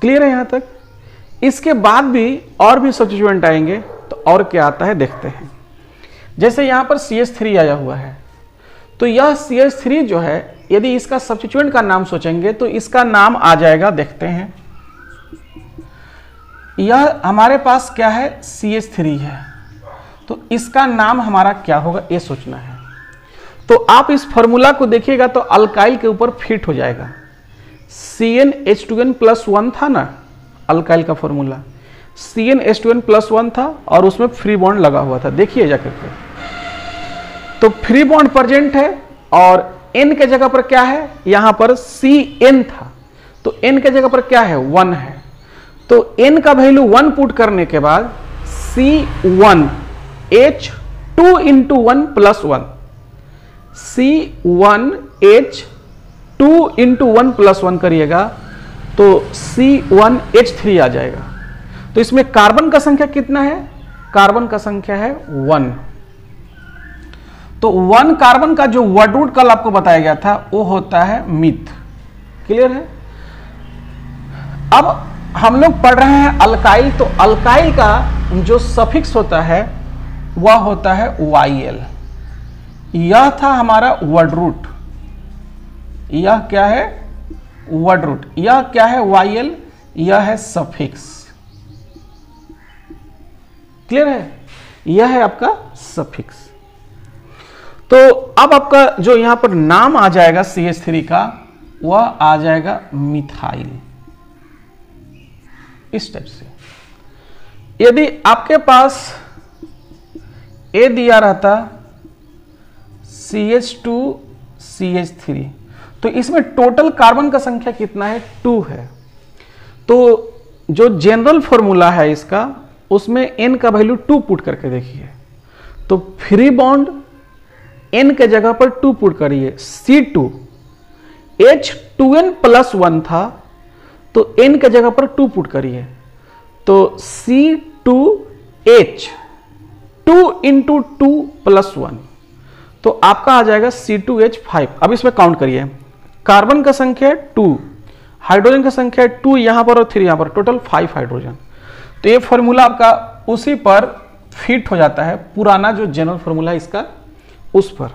क्लियर है यहां तक? इसके बाद भी और भी सब्स्टिट्यूएंट आएंगे, तो और क्या आता है देखते हैं। जैसे यहां पर CH3 आया हुआ है, तो यह CH3 जो है यदि इसका सब्स्टिट्यूएंट का नाम सोचेंगे तो इसका नाम आ जाएगा, देखते हैं। यह हमारे पास क्या है? CH3 है, तो इसका नाम हमारा क्या होगा ये सोचना है। तो आप इस फॉर्मूला को देखिएगा तो अल्काइल के ऊपर फिट हो जाएगा। CnH2n+1 था ना अल्काइल का फॉर्मूला, CnH2n+1 था और उसमें फ्री बॉन्ड लगा हुआ था, देखिए जाकर के। तो फ्री बॉन्ड प्रेजेंट है और N के जगह पर क्या है? यहां पर Cn था, तो N के जगह पर क्या है? 1 है। तो N का वैल्यू 1 पुट करने के बाद C1H2 इंटू 1+1, C1H2 इंटू 1+1 करिएगा तो C1H3 आ जाएगा। तो इसमें कार्बन का संख्या कितना है? कार्बन का संख्या है 1। तो 1 कार्बन का जो वर्ड रूट कल आपको बताया गया था वो होता है मिथ। क्लियर है? अब हम लोग पढ़ रहे हैं अल्काइल, तो अल्काइल का जो सफिक्स होता है वह होता है YL। यह था हमारा वर्ड रूट। यह क्या है? Word root. यह क्या है? YL। यह है सफिक्स। क्लियर है? यह है आपका सफिक्स। तो अब आपका जो यहां पर नाम आ जाएगा CH3 का, वह आ जाएगा मिथाइल। इस टाइप से। यदि आपके पास A दिया रहता CH2 CH3, तो इसमें टोटल कार्बन का संख्या कितना है? 2 है। तो जो जनरल फॉर्मूला है इसका, उसमें N का वैल्यू 2 पुट करके देखिए, तो फ्री बॉन्ड N के जगह पर 2 पुट करिए, C2 H2n+1 था तो n के जगह पर 2 पुट करिए, तो C2H 2 × 2 + 1, तो आपका आ जाएगा C2H5। अब इसमें काउंट करिए, कार्बन का संख्या 2, हाइड्रोजन का संख्या 2 यहां पर और 3 यहां पर, टोटल 5 हाइड्रोजन। तो ये फॉर्मूला आपका उसी पर फिट हो जाता है, पुराना जो जनरल फॉर्मूला है इसका उस पर।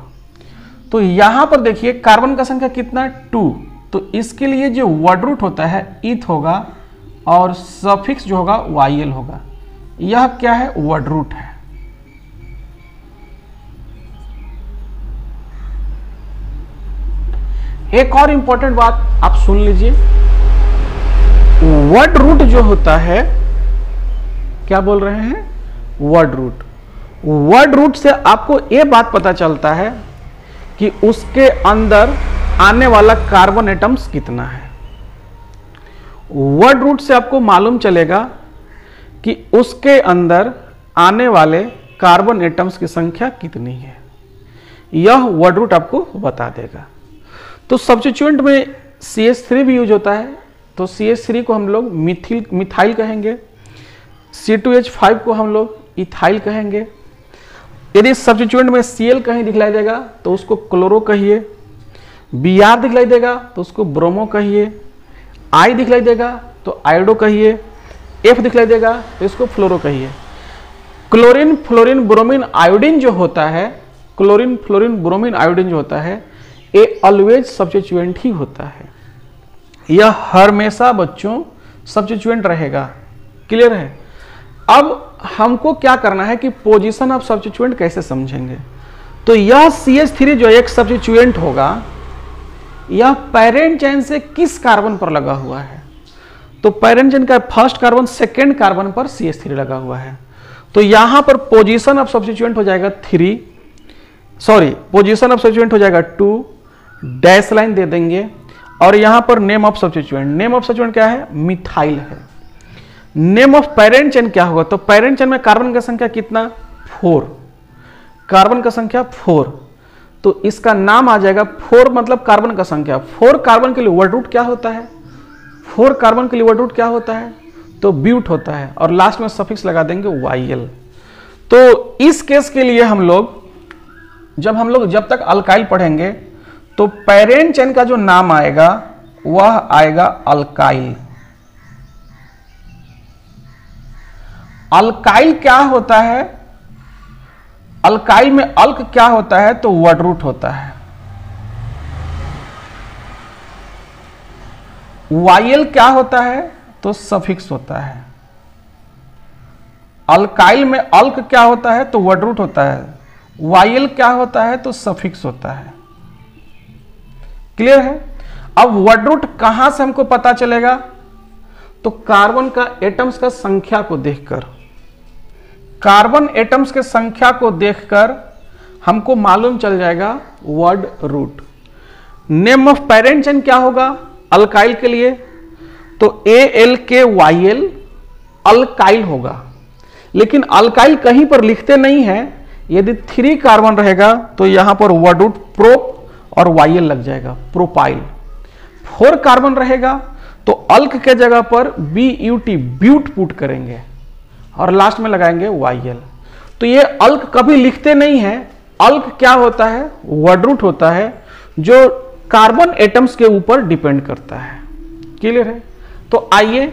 तो यहां पर देखिए कार्बन का संख्या कितना 2, तो इसके लिए जो वर्ड रूट होता है ईथ होगा और सफिक्स जो होगा YL होगा। यह क्या है, वर्ड रूट है। एक और इंपॉर्टेंट बात आप सुन लीजिए, वर्ड रूट जो होता है, क्या बोल रहे हैं, वर्ड रूट। वर्ड रूट से आपको यह बात पता चलता है कि उसके अंदर आने वाला कार्बन एटम्स कितना है। वर्ड रूट से आपको मालूम चलेगा कि उसके अंदर आने वाले कार्बन एटम्स की संख्या कितनी है, यह वर्ड रूट आपको बता देगा। तो सब्स्टिट्यूएंट में CH3 भी यूज होता है, तो CH3 को हम लोग मिथाइल कहेंगे, C2H5 को हम लोग इथाइल कहेंगे। यदि सब्स्टिट्यूएंट में Cl कहीं दिखलाई देगा तो उसको क्लोरो कहिए, Br दिखलाई देगा तो उसको ब्रोमो कहिए, I दिखलाई देगा तो आयोडो कहिए, F दिखलाई देगा तो इसको फ्लोरो कहिए। क्लोरीन फ्लोरीन ब्रोमीन आयोडीन जो होता है, क्लोरीन फ्लोरीन ब्रोमीन आयोडीन जो होता है, ये ऑलवेज सब्स्टिट्यूएंट ही होता है। यह हमेशा बच्चों सब्स्टिट्यूएंट रहेगा। क्लियर है। अब हमको क्या करना है कि पोजीशन ऑफ सब्स्टिट्यूएंट कैसे समझेंगे। तो यह CH3 जो एक सब्स्टिट्यूएंट होगा, यह पैरेंट चेन से किस कार्बन पर लगा हुआ है, तो पैरेंट चेन का फर्स्ट कार्बन सेकेंड कार्बन पर CH3 लगा हुआ है। तो यहां पर पोजीशन ऑफ सब्स्टिट्यूएंट हो जाएगा 3, पोजीशन ऑफ सब्स्टिट्यूएंट हो जाएगा 2, डैश लाइन दे देंगे, और यहां पर name of substituent, name of substituent क्या है, मिथाइल है। नेम ऑफ पैरेंट चेन क्या होगा, तो पैरेंट चेन में कार्बन का संख्या कितना, 4, कार्बन का संख्या 4, तो इसका नाम आ जाएगा 4, मतलब कार्बन का संख्या। 4 कार्बन के लिए वर्ड रूट क्या होता है, 4 कार्बन के लिए वर्ड रूट क्या होता है, तो ब्यूट होता है, और लास्ट में सफिक्स लगा देंगे YL। तो इस केस के लिए हम लोग जब तक अल्काइल पढ़ेंगे तो पैरेंट चेन का जो नाम आएगा वह आएगा अल्काइल। अल्काइल क्या होता है, अल्काइल में अल्क क्या होता है, तो वर्ड रूट होता है। YL क्या होता है, तो सफिक्स होता है। अल्काइल में अल्क क्या होता है, तो वर्ड रूट होता है। YL क्या होता है, तो सफिक्स होता है। क्लियर है। अब वर्ड रूट कहां से हमको पता चलेगा, तो कार्बन का एटम्स का संख्या को देखकर, कार्बन एटम्स के संख्या को देखकर हमको मालूम चल जाएगा word root. Name of parent chain क्या होगा अल्काइल के लिए, तो ALKYL अल्काइल होगा, लेकिन अल्काइल कहीं पर लिखते नहीं है। यदि 3 कार्बन रहेगा तो यहां पर वर्ड रूट प्रोप और YL लग जाएगा, प्रोपाइल। 4 कार्बन रहेगा तो अल्क के जगह पर BUT ब्यूट पुट करेंगे और लास्ट में लगाएंगे YL। तो ये अल्क कभी लिखते नहीं है। अल्क क्या होता है, वर्ड रूट होता है जो कार्बन एटम्स के ऊपर डिपेंड करता है। क्लियर है। तो आइए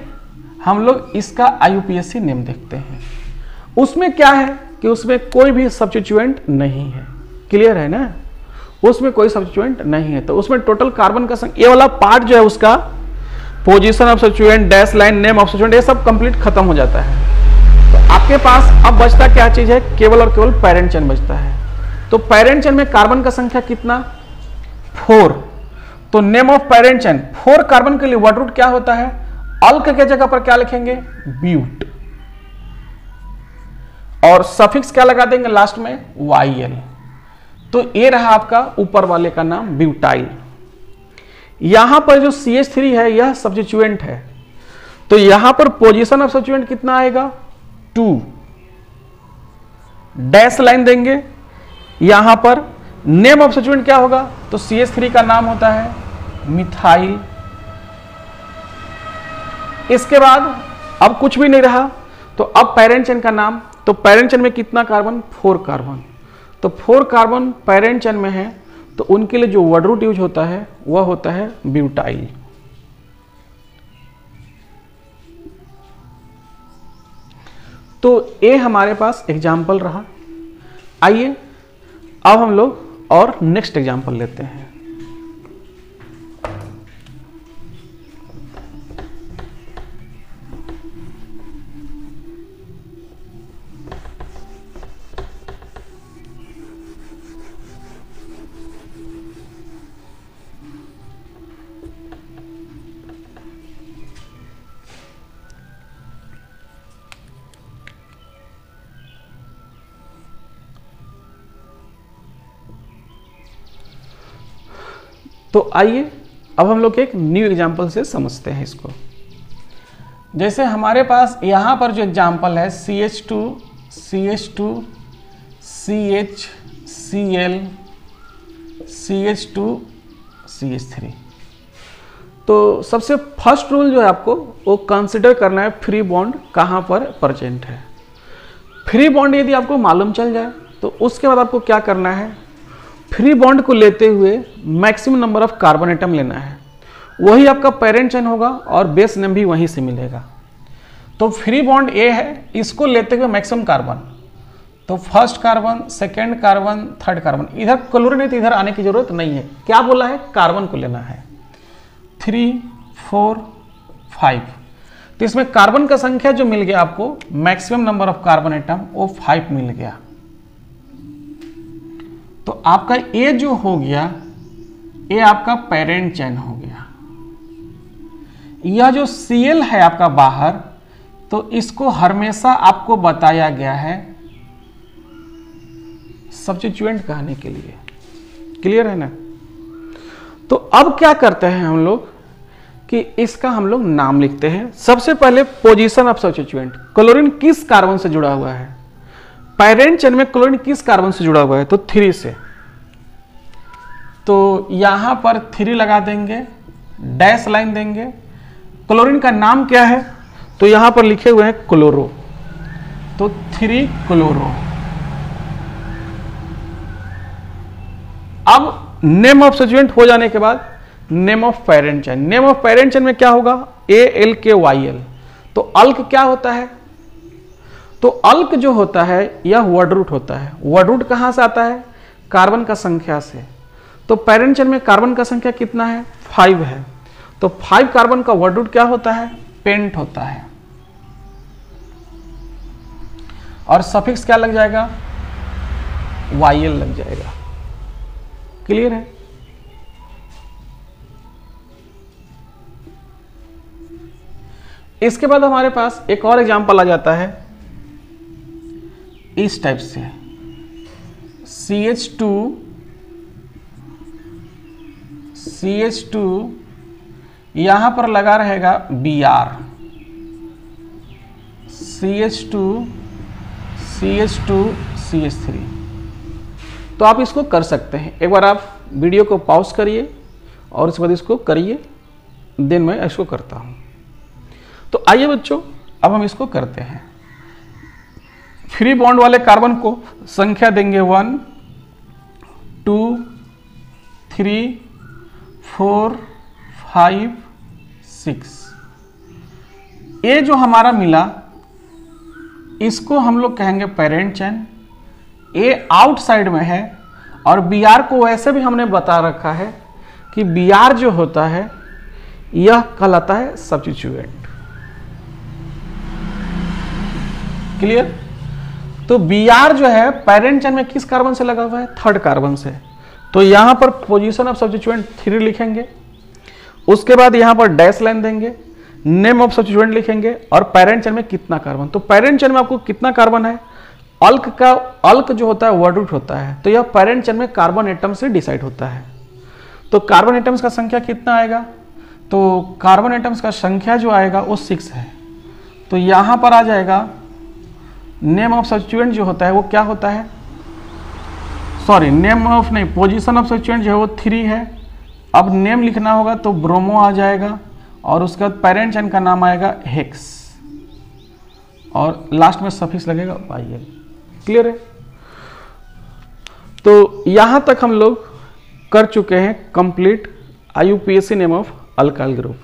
हम लोग इसका IUPAC नेम देखते हैं। उसमें क्या है कि उसमें कोई भी सब्स्टिट्यूएंट नहीं है। क्लियर है ना, उसमें कोई सब्स्टिट्यूएंट नहीं है। तो उसमें टोटल कार्बन का संख्या, ये वाला पार्ट जो है उसका position of substituent, dash line, name of substituent, ये सब कंप्लीट खत्म हो जाता है। तो आपके पास अब बचता क्या चीज है, केवल और केवल पैरेंट चेन बचता है। तो पैरेंट चेन में कार्बन का संख्या कितना, 4। तो name of parent chain, 4 carbon के लिए वर्ड रूट क्या होता है, अल्क के जगह पर क्या लिखेंगे, ब्यूट, और सफिक्स क्या लगा देंगे लास्ट में, YL। तो ये रहा आपका ऊपर वाले का नाम ब्यूटाइल। यहां पर जो CH3 है यह सब्स्टिट्यूएंट है, तो यहां पर पोजीशन ऑफ सब्स्टिट्यूएंट कितना आएगा, 2, डैश लाइन देंगे। यहां पर नेम ऑफ सब्स्टिट्यूएंट क्या होगा, तो CH3 का नाम होता है मिथाइल। इसके बाद अब कुछ भी नहीं रहा, तो अब पैरेंट चेन का नाम, तो पैरेंट चेन में कितना कार्बन, 4 कार्बन। तो 4 कार्बन पैरेंट चेन में है, तो उनके लिए जो वर्ड रूट यूज होता है वह होता है ब्यूटाइल। तो ये हमारे पास एग्जाम्पल रहा। आइए अब हम लोग और नेक्स्ट एग्जाम्पल लेते हैं। तो आइए अब हम लोग एक न्यू एग्जाम्पल से समझते हैं इसको। जैसे हमारे पास यहाँ पर जो एग्जाम्पल है CH2 CH2 CH Cl CH2 CH3, तो सबसे फर्स्ट रूल जो है आपको वो कंसिडर करना है फ्री बॉन्ड कहाँ पर प्रेजेंट है। फ्री बॉन्ड यदि आपको मालूम चल जाए तो उसके बाद आपको क्या करना है, फ्री बॉन्ड को लेते हुए maximum number of carbon atom लेना है, वही आपका पेरेंट चेन होगा और बेस नेम भी वहीं से मिलेगा। तो फ्री बॉन्ड ए है, इसको लेते हुए मैक्सिमम कार्बन, तो first carbon, second carbon, third carbon, इधर क्लोरीन है तो इधर आने की जरूरत नहीं है। क्या बोला है, कार्बन को लेना है 3 4 5। तो इसमें कार्बन का संख्या जो मिल गया आपको, maximum number of carbon atom वो 5 मिल गया। तो आपका ए जो हो गया, ये आपका पेरेंट चेन हो गया। यह जो Cl है आपका बाहर, तो इसको हमेशा आपको बताया गया है सब्स्टिट्यूएंट कहने के लिए। क्लियर है ना। तो अब क्या करते हैं हम लोग कि इसका हम लोग नाम लिखते हैं। सबसे पहले पोजीशन ऑफ सब्स्टिट्यूएंट, क्लोरीन किस कार्बन से जुड़ा हुआ है, पैरेंट चेन में क्लोरीन किस कार्बन से जुड़ा हुआ है, तो 3 से। तो यहां पर 3 लगा देंगे, डैश लाइन देंगे। क्लोरीन का नाम क्या है, तो यहां पर लिखे हुए हैं क्लोरो, तो 3 क्लोरो। अब नेम ऑफ सब्स्टिट्यूएंट हो जाने के बाद name of parent chain, name of parent chain में क्या होगा, ALKYL। तो अल्क क्या होता है, तो अल्क जो होता है यह वर्ड रूट होता है। वर्ड रूट कहां से आता है, कार्बन का संख्या से। तो पेरेंट चेन में कार्बन का संख्या कितना है, 5 है। तो 5 कार्बन का वर्ड रूट क्या होता है, पेंट होता है। और सफिक्स क्या लग जाएगा, YL लग जाएगा। क्लियर है। इसके बाद हमारे पास एक और एग्जांपल आ जाता है इस टाइप से, CH2 यहां पर लगा रहेगा Br, CH2 CH3। तो आप इसको कर सकते हैं। एक बार आप वीडियो को पॉज करिए और उसके बाद इसको करिए, देन मैं इसको करता हूं। तो आइए बच्चों अब हम इसको करते हैं। फ्री बॉन्ड वाले कार्बन को संख्या देंगे 1 2 3 4 5 6। ये जो हमारा मिला इसको हम लोग कहेंगे पेरेंट चेन। ए आउटसाइड में है और Br को वैसे भी हमने बता रखा है कि Br जो होता है यह कहलाता है सब्स्टिट्यूएंट। क्लियर। तो Br जो है पेरेंट चेन में किस कार्बन से लगा हुआ है, थर्ड कार्बन से। तो यहां पर पोजीशन ऑफ सब्स्टिट्यूएंट 3 लिखेंगे, उसके बाद यहां पर डैश लाइन देंगे, नेम ऑफ सब्स्टिट्यूएंट लिखेंगे और पेरेंट चेन में कितना कार्बन। तो पेरेंट चेन में आपको कितना कार्बन है, अल्क जो होता है वर्ड रूट होता है, तो यह पेरेंट चेन में कार्बन एटम से डिसाइड होता है। तो कार्बन एटम्स का संख्या कितना आएगा, तो कार्बन एटम्स का संख्या जो आएगा वो 6 है। तो यहां पर आ जाएगा नेम ऑफ सब्स्टिट्यूएंट जो होता है वो क्या होता है, सॉरी नेम ऑफ नहीं, पोजीशन ऑफ सब्स्टिट्यूएंट जो है वो 3 है, अब नेम लिखना होगा तो ब्रोमो आ जाएगा और उसके बाद पेरेंट चेन का नाम आएगा हेक्स और लास्ट में सफिक्स लगेगा YL। क्लियर है? तो यहां तक हम लोग कर चुके हैं complete IUPAC name of alkyl group.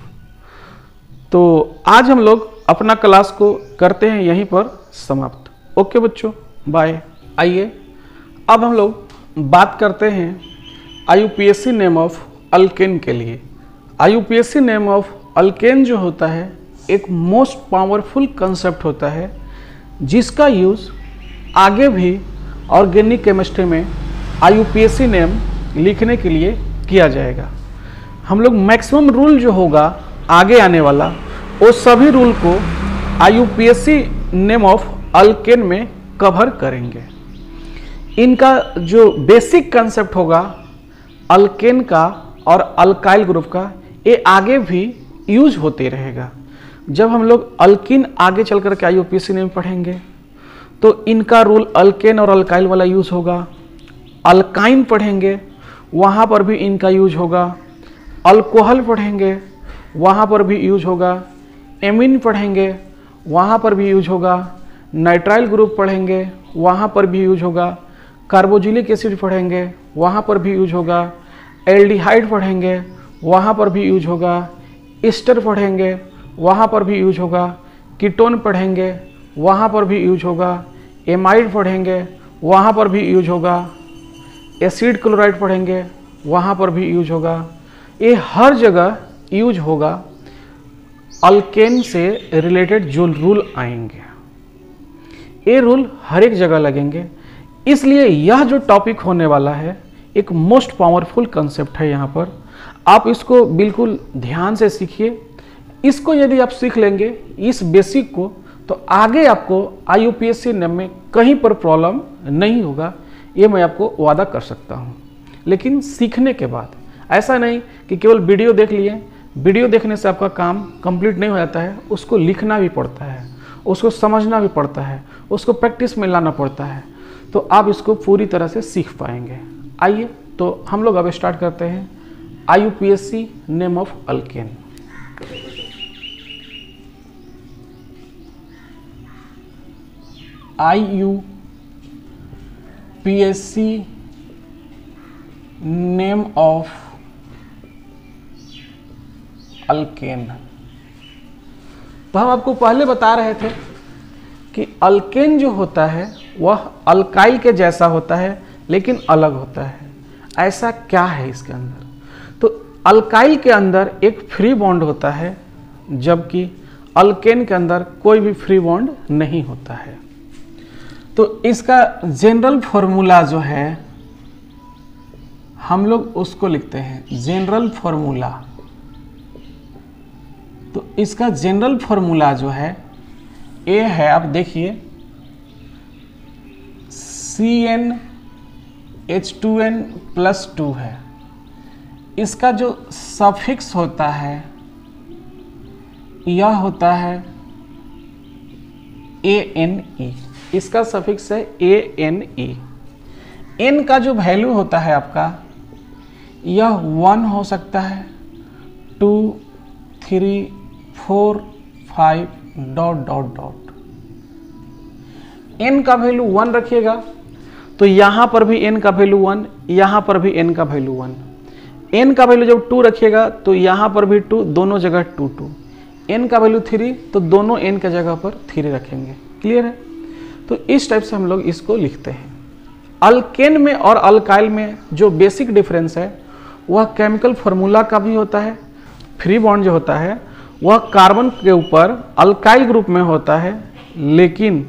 तो आज हम लोग अपना क्लास को करते हैं यहीं पर समाप्त। ओके बच्चों, बाय। आइए अब हम लोग बात करते हैं IUPAC नेम ऑफ अल्केन के लिए। IUPAC नेम ऑफ अल्केन जो होता है एक मोस्ट पावरफुल कंसेप्ट होता है जिसका यूज़ आगे भी ऑर्गेनिक केमिस्ट्री में IUPAC नेम लिखने के लिए किया जाएगा। हम लोग मैक्सिमम रूल जो होगा आगे आने वाला वो सभी रूल को IUPAC नेम ऑफ अल्केन में कवर करेंगे। इनका जो बेसिक कंसेप्ट होगा अल्केन का और अल्काइल ग्रुप का, ये आगे भी यूज होते रहेगा। जब हम लोग अल्किन आगे चल कर के IUPAC नेम पढ़ेंगे तो इनका रूल अल्केन और अल्काइल वाला यूज होगा। अल्काइन पढ़ेंगे वहाँ पर भी इनका यूज होगा। अल्कोहल पढ़ेंगे वहाँ पर भी यूज होगा। एमीन पढ़ेंगे वहाँ पर भी यूज होगा। नाइट्राइल ग्रुप पढ़ेंगे वहाँ पर भी यूज होगा। कार्बोजिलिक एसिड पढ़ेंगे वहाँ पर भी यूज होगा। एल्डिहाइड पढ़ेंगे वहाँ पर भी यूज होगा। ईस्टर पढ़ेंगे वहाँ पर भी यूज होगा। कीटोन पढ़ेंगे वहाँ पर भी यूज होगा। एमाइड पढ़ेंगे वहाँ पर भी यूज होगा। एसिड क्लोराइड पढ़ेंगे वहाँ पर भी यूज होगा। ये हर जगह यूज होगा। अल्केन से रिलेटेड जो रूल आएंगे ये रूल हर एक जगह लगेंगे। इसलिए यह जो टॉपिक होने वाला है एक मोस्ट पावरफुल कंसेप्ट है। यहाँ पर आप इसको बिल्कुल ध्यान से सीखिए। इसको यदि आप सीख लेंगे इस बेसिक को, तो आगे आपको IUPAC नेम में कहीं पर प्रॉब्लम नहीं होगा, ये मैं आपको वादा कर सकता हूँ। लेकिन सीखने के बाद, ऐसा नहीं कि केवल वीडियो देख लिए, वीडियो देखने से आपका काम कंप्लीट नहीं हो जाता है। उसको लिखना भी पड़ता है, उसको समझना भी पड़ता है, उसको प्रैक्टिस में लाना पड़ता है, तो आप इसको पूरी तरह से सीख पाएंगे। आइए तो हम लोग अब स्टार्ट करते हैं IUPAC name of alkane. IUPAC name of alkane. तो हम आपको पहले बता रहे थे कि अल्केन जो होता है वह अल्काइल के जैसा होता है लेकिन अलग होता है। ऐसा क्या है इसके अंदर? तो अल्काइल के अंदर एक फ्री बॉन्ड होता है जबकि अल्केन के अंदर कोई भी फ्री बॉन्ड नहीं होता है। तो इसका जनरल फॉर्मूला जो है हम लोग उसको लिखते हैं जनरल फॉर्मूला। तो इसका जनरल फॉर्मूला जो है ये है, आप देखिए CnH2n+2 है। इसका जो सफिक्स होता है यह होता है ANE। इसका सफिक्स है ANE। N का जो वैल्यू होता है आपका यह 1 हो सकता है, 2, 3, 4, 5 ... N का वैल्यू 1 रखिएगा तो यहाँ पर भी N का वैल्यू 1, यहाँ पर भी N का वैल्यू 1। N का वैल्यू जब 2 रखिएगा तो यहाँ पर भी 2, दोनों जगह 2 2। N का वैल्यू 3 तो दोनों N के जगह पर 3 रखेंगे। क्लियर है? तो इस टाइप से हम लोग इसको लिखते हैं। अल्केन में और अल्काइल में जो बेसिक डिफरेंस है वह केमिकल फार्मूला का भी होता है। फ्री बॉन्ड जो होता है वह कार्बन के ऊपर अल्काइल ग्रुप में होता है, लेकिन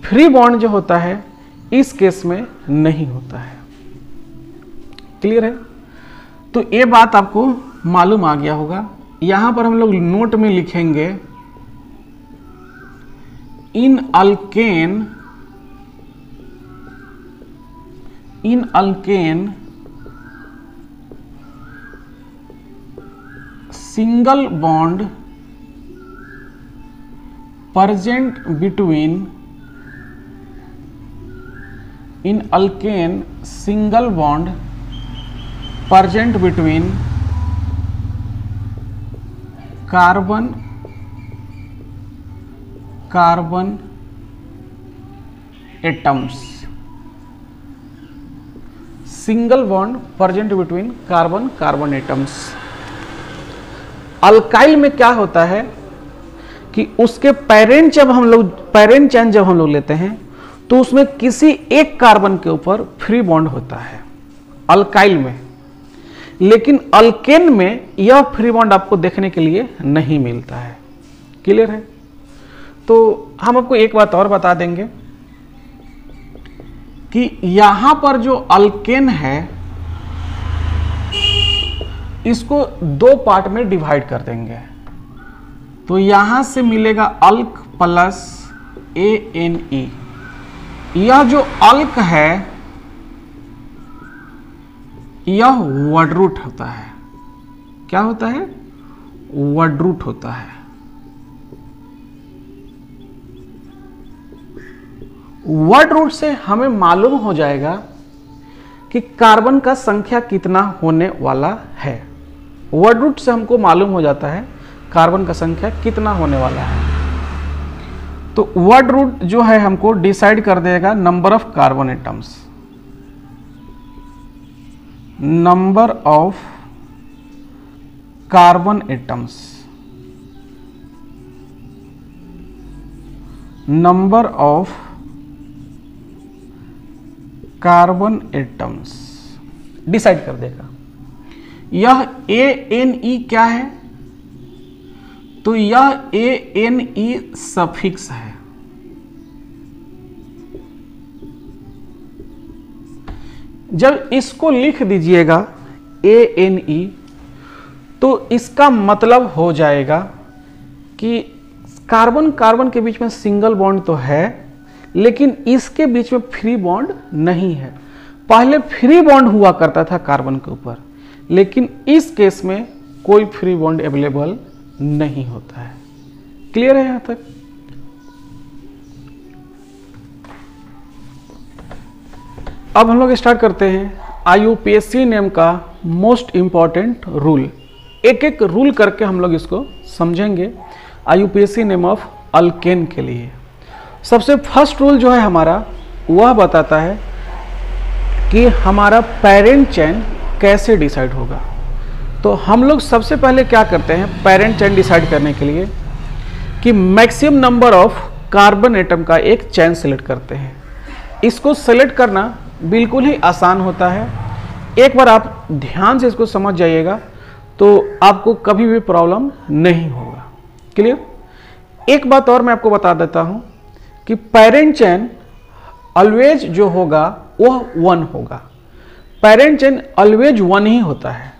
फ्री बॉन्ड जो होता है इस केस में नहीं होता है। क्लियर है? तो ये बात आपको मालूम आ गया होगा। यहां पर हम लोग नोट में लिखेंगे in alkane single bond present between in alkane single bond present between carbon carbon atoms, single bond present between carbon carbon atoms. Alkyl में क्या होता है कि उसके पैरेंट चेन जब हम लोग लेते हैं तो उसमें किसी एक कार्बन के ऊपर फ्री बॉन्ड होता है अल्काइल में, लेकिन अल्केन में यह फ्री बॉन्ड आपको देखने के लिए नहीं मिलता है। क्लियर है? तो हम आपको एक बात और बता देंगे कि यहां पर जो अल्केन है इसको दो पार्ट में डिवाइड कर देंगे। तो यहां से मिलेगा अल्क प्लस ANE। यह जो अल्क है यह वर्ड रूट होता है। क्या होता है? वर्ड रूट होता है। वर्ड रूट से हमें मालूम हो जाएगा कि कार्बन का संख्या कितना होने वाला है। वर्ड रूट से हमको मालूम हो जाता है कार्बन का संख्या कितना होने वाला है। तो वर्ड रूट जो है हमको डिसाइड कर देगा number of carbon atoms, number of carbon atoms, number of carbon atoms decide कर देगा। यह ANE क्या है? तो यह ANE सफिक्स है। जब इसको लिख दीजिएगा ANE तो इसका मतलब हो जाएगा कि कार्बन कार्बन के बीच में सिंगल बॉन्ड तो है लेकिन इसके बीच में फ्री बॉन्ड नहीं है। पहले फ्री बॉन्ड हुआ करता था कार्बन के ऊपर, लेकिन इस केस में कोई फ्री बॉन्ड अवेलेबल नहीं होता है। क्लियर है यहां तक? अब हम लोग स्टार्ट करते हैं IUPAC नेम का मोस्ट इंपॉर्टेंट रूल। एक एक रूल करके हम लोग इसको समझेंगे IUPAC नेम ऑफ अल्केन के लिए। सबसे फर्स्ट रूल जो है हमारा वह बताता है कि हमारा पेरेंट चेन कैसे डिसाइड होगा। तो हम लोग सबसे पहले क्या करते हैं पेरेंट चेन डिसाइड करने के लिए कि maximum number of carbon atom का एक चेन सेलेक्ट करते हैं। इसको सेलेक्ट करना बिल्कुल ही आसान होता है। एक बार आप ध्यान से इसको समझ जाइएगा तो आपको कभी भी प्रॉब्लम नहीं होगा। क्लियर? एक बात और मैं आपको बता देता हूं कि पेरेंट चेन ऑलवेज जो होगा वह 1 होगा। पेरेंट चेन ऑलवेज 1 ही होता है।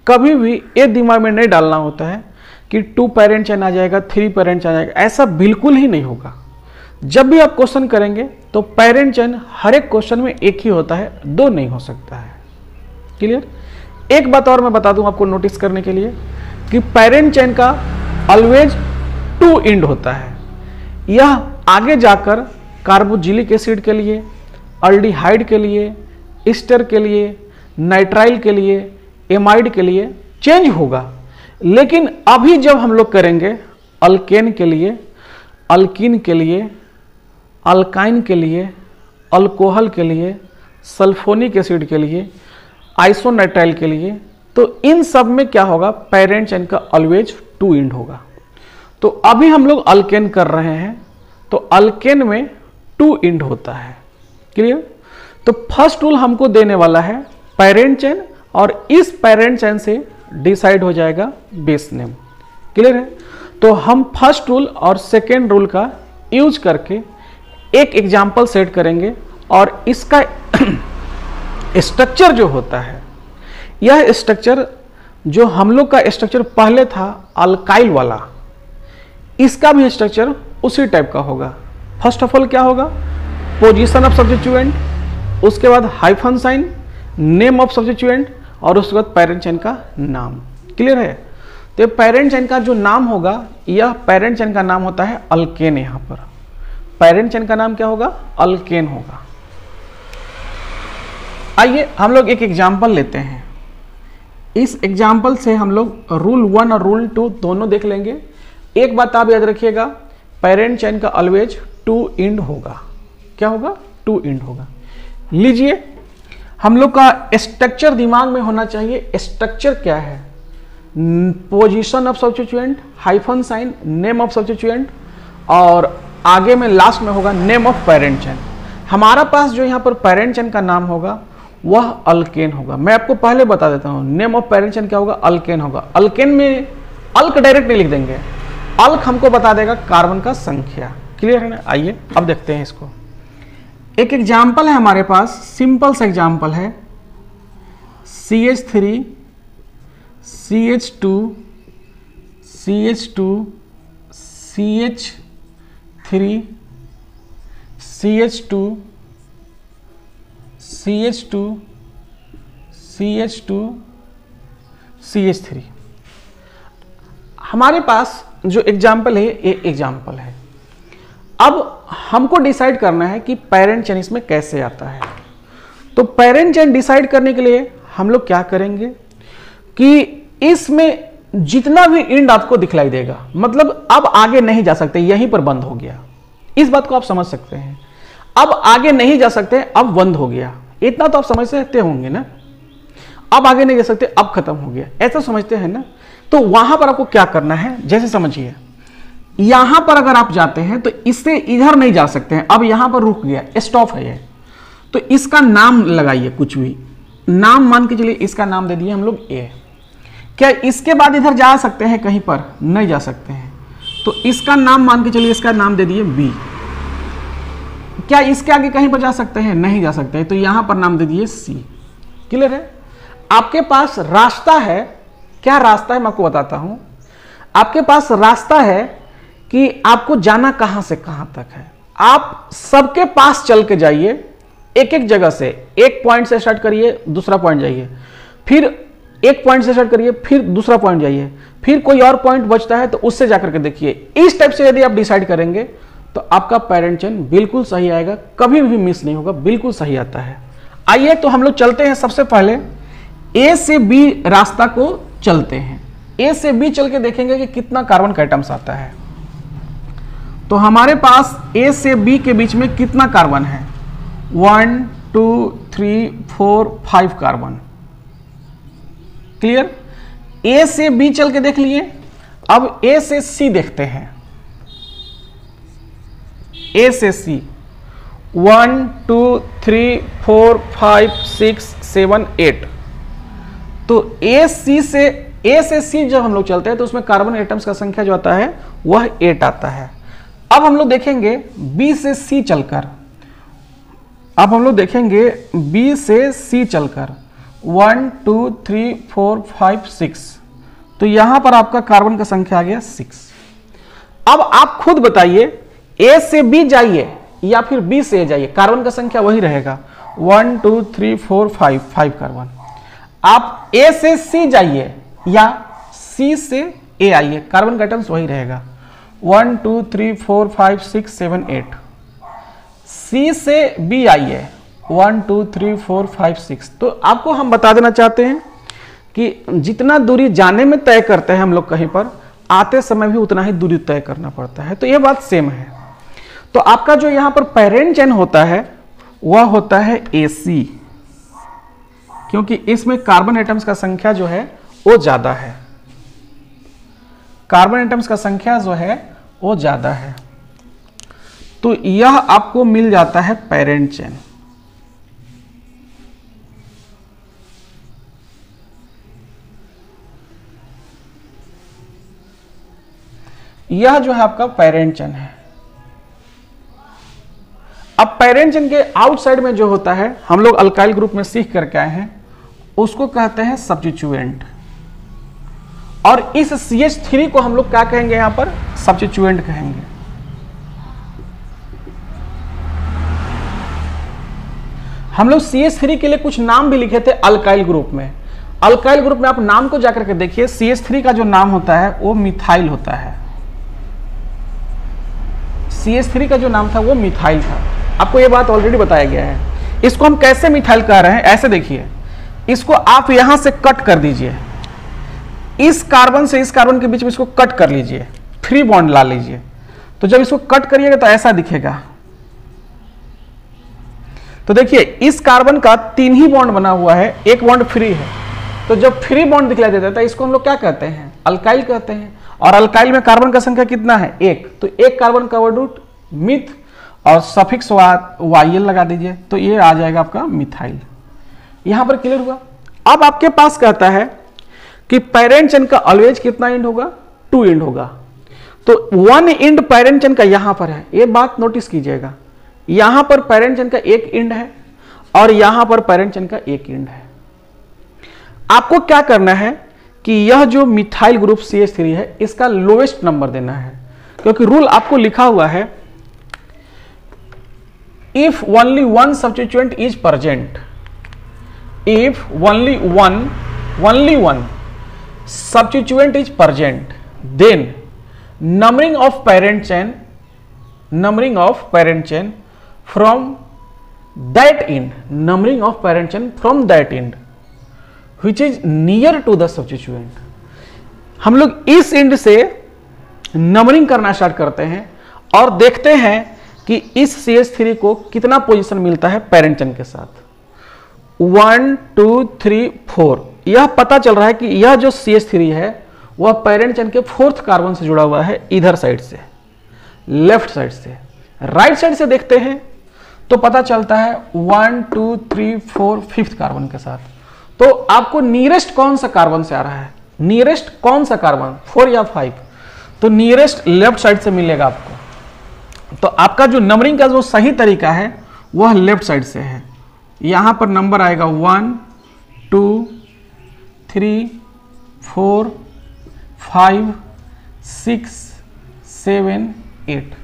कभी भी ये दिमाग में नहीं डालना होता है कि 2 पेरेंट चेन आ जाएगा, 3 पेरेंट चेन आ जाएगा, ऐसा बिल्कुल ही नहीं होगा। जब भी आप क्वेश्चन करेंगे तो पेरेंट चेन हर एक क्वेश्चन में एक ही होता है, 2 नहीं हो सकता है। क्लियर? एक बात और मैं बता दूं आपको नोटिस करने के लिए कि पेरेंट चेन का ऑलवेज 2 एंड होता है। यह आगे जाकर कार्बोक्सिलिक एसिड के लिए, अल्डिहाइड के लिए, ईस्टर के लिए, नाइट्राइल के लिए, एमाइड के लिए चेंज होगा। लेकिन अभी जब हम लोग करेंगे अल्केन के लिए, अल्कीन के लिए, अल्काइन के लिए, अल्कोहल के लिए, सल्फोनिक एसिड के लिए, आइसोनाइट्राइल के लिए, तो इन सब में क्या होगा पेरेंट चेन का ऑलवेज 2 एंड होगा। तो अभी हम लोग अल्केन कर रहे हैं तो अल्केन में 2 एंड होता है। क्लियर? तो फर्स्ट रूल हमको देने वाला है पेरेंट चेन और इस पेरेंट चेन से डिसाइड हो जाएगा बेस नेम। क्लियर है? तो हम फर्स्ट रूल और सेकेंड रूल का यूज करके एक एग्जाम्पल सेट करेंगे और इसका स्ट्रक्चर जो होता है, यह स्ट्रक्चर जो हम लोग का स्ट्रक्चर पहले था अल्काइल वाला, इसका भी स्ट्रक्चर उसी टाइप का होगा। फर्स्ट ऑफ ऑल क्या होगा? पोजीशन ऑफ सब्स्टिट्यूएंट, उसके बाद hyphen sign, name of substituent और उसके बाद पेरेंट चेन का नाम। क्लियर है? तो पेरेंट चेन का जो नाम होगा, यह पेरेंट चेन का नाम होता है अल्केन। यहां पर पेरेंट चेन का नाम क्या होगा? अल्केन होगा। आइए हम लोग एक एग्जाम्पल लेते हैं। इस एग्जाम्पल से हम लोग रूल 1 और रूल 2 दोनों देख लेंगे। एक बात आप याद रखिएगा, पेरेंट चेन का ऑलवेज टू एंड होगा। क्या होगा? टू एंड होगा। लीजिए, हम लोग का स्ट्रक्चर दिमाग में होना चाहिए। स्ट्रक्चर क्या है? Position of substituent, hyphen sign, name of substituent, और आगे में लास्ट में होगा नेम ऑफ पेरेंट चेन। हमारा पास जो यहाँ पर पेरेंट चेन का नाम होगा वह अल्केन होगा। मैं आपको पहले बता देता हूँ, नेम ऑफ पेरेंट चेन क्या होगा? अल्केन होगा। अल्केन में अल्क डायरेक्ट नहीं लिख देंगे, अल्क हमको बता देगा कार्बन का संख्या। क्लियर है ना? आइए अब देखते हैं इसको। एक एग्जाम्पल है हमारे पास, सिंपल सा एग्जाम्पल है, CH3 CH2 CH2 CH3 CH2 CH2 CH2 CH3। हमारे पास जो एग्जाम्पल है ये एग्जाम्पल है। अब हमको डिसाइड करना है कि पेरेंट चेन इसमें कैसे आता है। तो पेरेंट चेन डिसाइड करने के लिए हम लोग क्या करेंगे कि इसमें जितना भी एंड आपको दिखलाई देगा, मतलब अब आगे नहीं जा सकते, यहीं पर बंद हो गया, इस बात को आप समझ सकते हैं। अब आगे नहीं जा सकते, अब बंद हो गया, इतना तो आप समझ सकते होंगे ना। अब आगे नहीं जा सकते, अब खत्म हो गया, ऐसा समझते हैं ना। तो वहां पर आपको क्या करना है, जैसे समझिए, यहां पर अगर आप जाते हैं तो इससे इधर नहीं जा सकते हैं, अब यहां पर रुक गया, स्टॉप है ये। तो इसका नाम लगाइए, कुछ भी नाम मान के चलिए, इसका नाम दे दिए हम लोग ए। क्या इसके बाद इधर जा सकते हैं? कहीं पर नहीं जा सकते हैं, तो इसका नाम मान के चलिए, इसका नाम दे दिए बी। क्या इसके आगे कहीं पर जा सकते हैं? नहीं जा सकते हैं, तो यहां पर नाम दे दिए सी। क्लियर है? आपके पास रास्ता है। क्या रास्ता है मैं आपको बताता हूं। आपके पास रास्ता है कि आपको जाना कहां से कहां तक है। आप सबके पास चल के जाइए, एक एक जगह से, एक पॉइंट से स्टार्ट करिए, दूसरा पॉइंट जाइए, फिर एक पॉइंट से स्टार्ट करिए, फिर दूसरा पॉइंट जाइए, फिर कोई और पॉइंट बचता है तो उससे जाकर के देखिए। इस टाइप से यदि आप डिसाइड करेंगे तो आपका पेरेंट चेन बिल्कुल सही आएगा, कभी भी मिस नहीं होगा, बिल्कुल सही आता है। आइए तो हम लोग चलते हैं, सबसे पहले ए से बी रास्ता को चलते हैं। ए से बी चल के देखेंगे कि कितना कार्बन का एटम्स आता है। तो हमारे पास ए से बी के बीच में कितना कार्बन है? 1 2 3 4 5 कार्बन। क्लियर? ए से बी चल के देख लिए। अब ए से सी देखते हैं। ए से सी 1 2 3 4 5 6 7 8। तो ए से सी जब हम लोग चलते हैं तो उसमें कार्बन एटम्स का संख्या जो आता है वह 8 आता है। अब हम लोग देखेंगे बी से सी चलकर, अब हम लोग देखेंगे बी से सी चलकर 1 2 3 4 5 6। तो यहां पर आपका कार्बन का संख्या आ गया 6। अब आप खुद बताइए, ए से बी जाइए या फिर बी से ए जाइए, कार्बन का संख्या वही रहेगा 1 2 3 4 5 कार्बन। आप ए से सी जाइए या सी से ए आइए, कार्बन का एटम्स वही रहेगा 1 2 3 4 5 6 7 8। सी से बी आइए 1 2 3 4 5 6। तो आपको हम बता देना चाहते हैं कि जितना दूरी जाने में तय करते हैं हम लोग कहीं पर, आते समय भी उतना ही दूरी तय करना पड़ता है। तो ये बात सेम है। तो आपका जो यहां पर पेरेंट चेन होता है वह होता है AC, क्योंकि इसमें कार्बन एटम्स का संख्या जो है वो ज्यादा है। कार्बन एटम्स का संख्या जो है वो ज्यादा है, तो यह आपको मिल जाता है पेरेंट चेन। यह जो है आपका पेरेंट चेन है। अब पेरेंट चेन के आउटसाइड में जो होता है, हम लोग अल्काइल ग्रुप में सीख करके आए हैं, उसको कहते हैं सब्स्टिट्यूएंट। और इस CH3 को हम लोग क्या कहेंगे? यहां पर सब्स्टिट्यूएंट कहेंगे। हम लोग CH3 के लिए कुछ नाम भी लिखे थे अल्काइल ग्रुप में। अल्काइल ग्रुप में आप नाम को जाकर के देखिए, CH3 का जो नाम होता है वो मिथाइल होता है। CH3 का जो नाम था वो मिथाइल था। आपको ये बात ऑलरेडी बताया गया है। इसको हम कैसे मिथाइल कह रहे हैं, ऐसे देखिए, इसको आप यहां से कट कर दीजिए, इस कार्बन से इस कार्बन के बीच में इसको कट कर लीजिए, फ्री बॉन्ड ला लीजिए। तो जब इसको कट करिएगा तो ऐसा दिखेगा। तो देखिए इस कार्बन का 3 ही बॉन्ड बना हुआ है, एक बॉन्ड फ्री है। तो जब फ्री बॉन्ड दिखलाई देता है इसको हम लोग क्या कहते हैं, अल्काइल कहते हैं। और अल्काइल में कार्बन का संख्या कितना है, 1। तो एक कार्बन का वर्ड रूट मिथ और सफिक्स वाइल लगा दीजिए, तो ये आ जाएगा आपका मिथाइल। यहां पर क्लियर हुआ। अब आपके पास कहता है कि पेरेंट चेन का ऑलवेज कितना एंड होगा, 2 एंड होगा। तो 1 एंड पेरेंट चेन का यहां पर है, ये बात नोटिस कीजिएगा। यहां पर पेरेंट चेन का 1 एंड है और यहां पर पेरेंट चेन का 1 एंड है। आपको क्या करना है कि यह जो मिथाइल ग्रुप CH3 है इसका लोएस्ट नंबर देना है, क्योंकि रूल आपको लिखा हुआ है if only one substituent is present, if only one substituent is present, then numbering of parent chain from that end, numbering of parent chain from that end which is near to the substituent। हम लोग इस and से numbering करना start करते हैं और देखते हैं कि इस CH3 को कितना पोजीशन मिलता है पेरेंट चेन के साथ। 1 2 3 4 यह पता चल रहा है कि यह जो CH3 है वह पेरेंट चेन के 4th कार्बन से जुड़ा हुआ है, इधर साइड से, लेफ्ट साइड से। राइट साइड से देखते हैं तो पता चलता है 1 2 3 4 5th कार्बन के साथ। तो आपको नियरेस्ट कौन सा कार्बन से आ रहा है, नियरेस्ट कौन सा कार्बन, 4 या 5? तो नियरेस्ट लेफ्ट साइड से मिलेगा आपको। तो आपका जो नंबरिंग का जो सही तरीका है वह लेफ्ट साइड से है। यहां पर नंबर आएगा 1 2 3 4 5 6 7 8।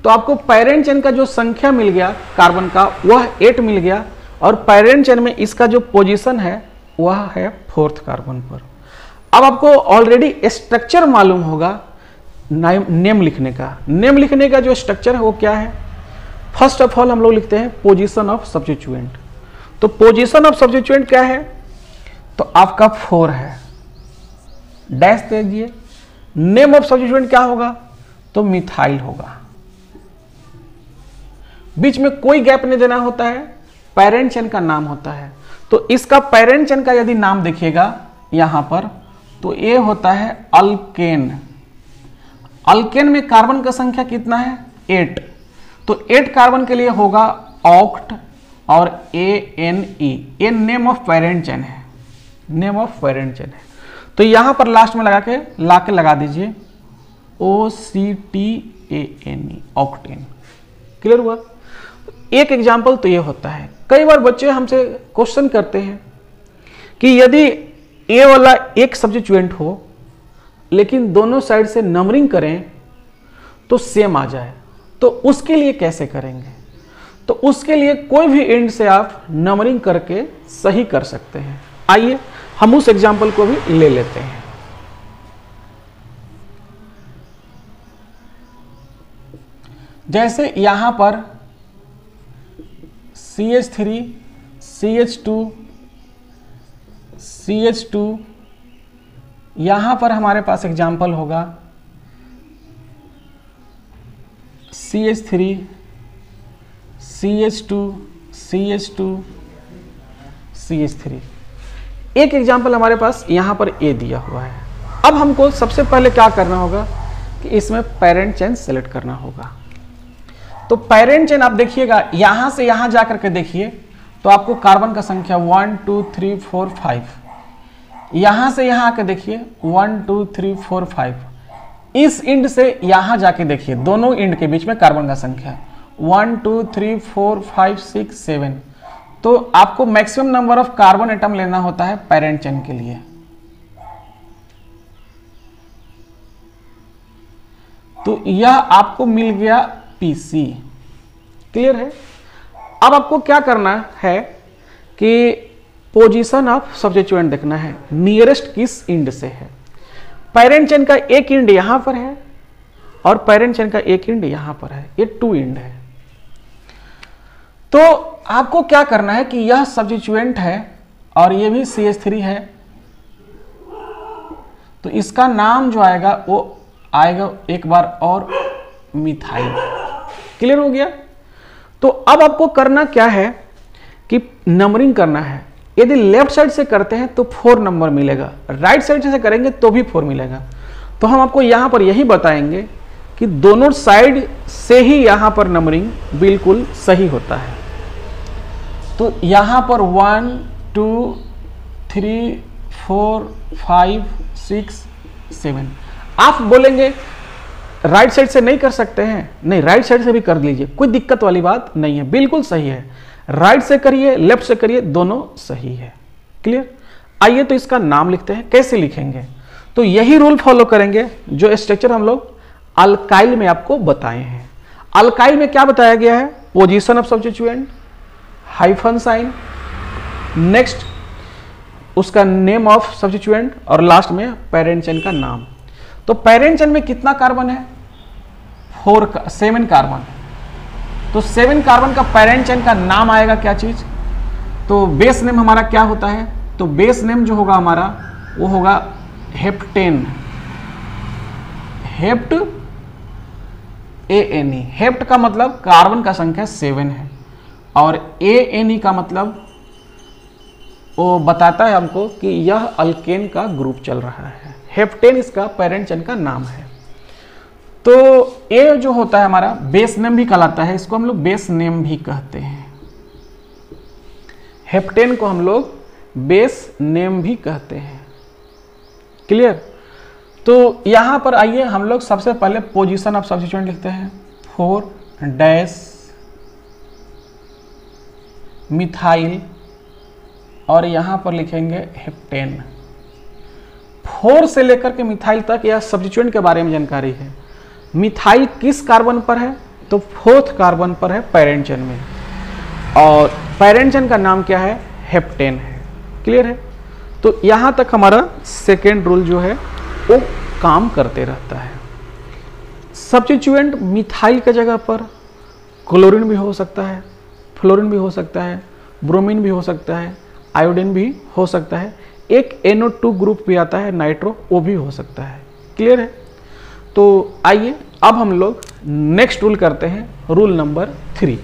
तो आपको पेरेंट चेन का जो संख्या मिल गया कार्बन का वह 8 मिल गया और पेरेंट चेन में इसका जो पोजीशन है वह है 4th कार्बन पर। अब आपको ऑलरेडी स्ट्रक्चर मालूम होगा नेम लिखने का। नेम लिखने का जो स्ट्रक्चर है वो क्या है, फर्स्ट ऑफ ऑल हम लोग लिखते हैं पोजीशन ऑफ सब्स्टिट्यूएंट। तो पोजीशन ऑफ सब्स्टिट्यूएंट क्या है, तो आपका 4 है, डैश दे दीजिए। नेम ऑफ सब्स्टिट्यूएंट क्या होगा, तो मिथाइल होगा। बीच में कोई गैप नहीं देना होता है, पेरेंट चेन का नाम होता है। तो इसका पेरेंट चेन का यदि नाम देखिएगा यहां पर, तो ये होता है अल्केन। अल्केन में कार्बन का संख्या कितना है, 8। तो 8 कार्बन के लिए होगा ऑक्ट और ANE, ये नेम ऑफ पेरेंट चेन है, नेम ऑफ पेरेंट चेन है। तो यहां पर लास्ट में लगा दीजिए OCTANE, ऑक्टेन। क्लियर हुआ। एक एग्जाम्पल तो ये होता है। कई बार बच्चे हमसे क्वेश्चन करते हैं कि यदि ए वाला एक सब्स्टिट्यूएंट हो लेकिन दोनों साइड से नंबरिंग करें तो सेम आ जाए, तो उसके लिए कैसे करेंगे। तो उसके लिए कोई भी एंड से आप नंबरिंग करके सही कर सकते हैं। आइए हम उस एग्जाम्पल को भी ले लेते हैं। जैसे यहां पर CH3 CH2 CH2, यहां पर हमारे पास एग्जाम्पल होगा CH3 CH2 CH2 CH3। एक एग्जाम्पल हमारे पास यहां पर A दिया हुआ है। अब हमको सबसे पहले क्या करना होगा कि इसमें पेरेंट चेन सेलेक्ट करना होगा। तो पेरेंट चेन आप देखिएगा यहां से यहां जाकर के देखिए तो आपको कार्बन का संख्या 1 2 3 4 5, यहां से यहां आके देखिए 1 2 3 4 5, इस एंड से यहां जाके देखिए दोनों एंड के बीच में कार्बन का संख्या 1 2 3 4 5 6 7। तो आपको maximum number of carbon atom लेना होता है पेरेंट चेन के लिए। तो यह आपको मिल गया PC। क्लियर है। अब आपको क्या करना है कि पोजीशन ऑफ सब्स्टिट्यूएंट देखना है, नियरेस्ट किस एंड से है। पेरेंट चेन का एक एंड यहां पर है और पेरेंट चेन का एक एंड यहां पर है, ये 2 एंड है। तो आपको क्या करना है कि यह सब्स्टिट्यूएंट है और ये भी CH3 है, तो इसका नाम जो आएगा वो आएगा एक बार और मिथाइल। क्लियर हो गया। तो अब आपको करना क्या है कि नंबरिंग करना है। यदि लेफ्ट साइड से करते हैं तो 4 नंबर मिलेगा, राइट साइड से करेंगे तो भी 4 मिलेगा। तो हम आपको यहां पर यही बताएंगे कि दोनों साइड से ही यहां पर नंबरिंग बिल्कुल सही होता है। तो यहां पर 1 2 3 4 5 6 7। आप बोलेंगे राइट साइड से नहीं कर सकते हैं, नहीं, राइट साइड से भी कर लीजिए, कोई दिक्कत वाली बात नहीं है, बिल्कुल सही है। राइट से करिए, लेफ्ट से करिए, दोनों सही है। क्लियर। आइए तो इसका नाम लिखते हैं। कैसे लिखेंगे? तो यही रूल फॉलो करेंगे जो स्ट्रक्चर हम लोग अल्काइल में आपको बताए हैं। अल्काइल में क्या बताया गया है? Position of substituent, hyphen sign, next उसका नेम ऑफ सब्स्टिट्यूएंट और लास्ट में पेरेंट चेन का नाम। तो पेरेंट चेन में कितना कार्बन है? 7 कार्बन। तो 7 कार्बन का पेरेंट चेन का नाम आएगा क्या चीज? तो बेस नेम हमारा क्या होता है? तो बेस नेम जो होगा हमारा वो होगा हेप्टेन, हेप्ट ANE। हेप्ट का मतलब कार्बन का संख्या 7 है और ANE का मतलब वो बताता है हमको कि यह अल्केन का ग्रुप चल रहा है। हेप्टेन इसका पेरेंट चेन का नाम है। तो ये जो होता है हमारा बेस नेम भी कहलाता है, इसको हम लोग बेस नेम भी कहते हैं। हेप्टेन को हम लोग बेस नेम भी कहते हैं। क्लियर। तो यहां पर आइए हम लोग सबसे पहले पोजीशन ऑफ सब्स्टिट्यूएंट लिखते हैं। 4 मिथाइल और यहां पर लिखेंगे हेप्टेन। 4 से लेकर के मिथाइल तक यह सब्स्टिट्यूएंट के बारे में जानकारी है। मिथाइल किस कार्बन पर है? तो 4th कार्बन पर है पेरेंट चेन में, और पेरेंट चेन का नाम क्या है? हेप्टेन है। क्लियर है। तो यहां तक हमारा सेकेंड रूल जो है वो काम करते रहता है। सब्स्टिट्यूएंट मिथाइल के जगह पर क्लोरीन भी हो सकता है, फ्लोरीन भी हो सकता है, ब्रोमीन भी हो सकता है, आयोडीन भी हो सकता है, एक NO2 ग्रुप भी आता है नाइट्रो, वो भी हो सकता है। क्लियर है। तो आइए अब हम लोग नेक्स्ट रूल करते हैं, रूल नंबर 3।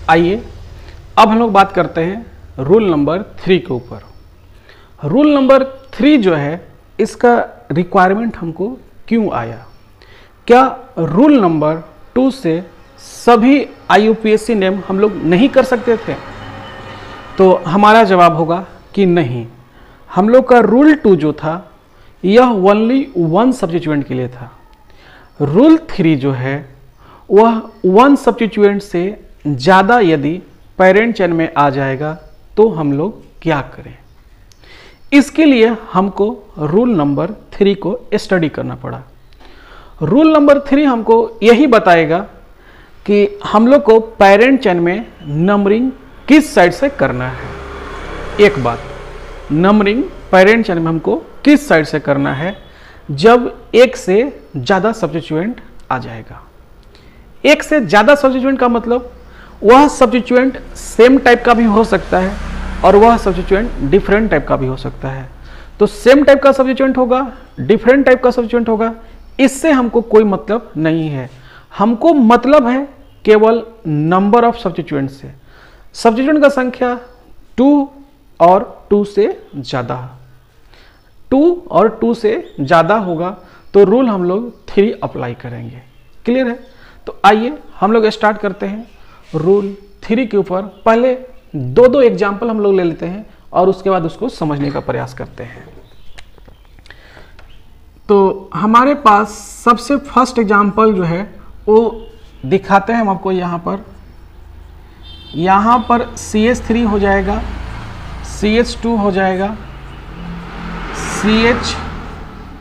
आइए अब हम लोग बात करते हैं रूल नंबर 3 के ऊपर। रूल नंबर 3 जो है इसका रिक्वायरमेंट हमको क्यों आया? क्या रूल नंबर 2 से सभी IUPAC नेम हम लोग नहीं कर सकते थे? तो हमारा जवाब होगा कि नहीं। हम लोग का रूल 2 जो था यह ओनली 1 सब्स्टिट्यूएंट के लिए था। रूल 3 जो है वह 1 सब्स्टिट्यूएंट से ज़्यादा यदि पेरेंट चेन में आ जाएगा तो हम लोग क्या करें? इसके लिए हमको रूल नंबर 3 को स्टडी करना पड़ा। रूल नंबर 3 हमको यही बताएगा कि हम लोग को पेरेंट चेन में नंबरिंग किस साइड से करना है। एक बात, नंबरिंग पेरेंट चेन में हमको किस साइड से करना है जब एक से ज़्यादा सब्स्टिट्यूएंट आ जाएगा। एक से ज़्यादा सब्स्टिट्यूएंट का मतलब वह सब्स्टिट्यूएंट सेम टाइप का भी हो सकता है और वह सब्स्टिट्यूएंट डिफरेंट टाइप का भी हो सकता है। तो सेम टाइप का सब्स्टिट्यूएंट होगा, डिफरेंट टाइप का सब्स्टिट्यूएंट होगा, इससे हमको कोई मतलब नहीं है। हमको मतलब है केवल नंबर ऑफ सब्स्टिट्यूएंट से। सब्स्टिट्यूएंट का संख्या 2 और 2 से ज़्यादा, 2 और 2 से ज़्यादा होगा तो रूल हम लोग 3 अप्लाई करेंगे। क्लियर है। तो आइए हम लोग स्टार्ट करते हैं रूल 3 के ऊपर। पहले 2 एग्जाम्पल हम लोग ले लेते हैं और उसके बाद उसको समझने का प्रयास करते हैं। तो हमारे पास सबसे फर्स्ट एग्जाम्पल जो है वो दिखाते हैं हम आपको। यहाँ पर CH3 हो जाएगा, CH2 हो जाएगा, CH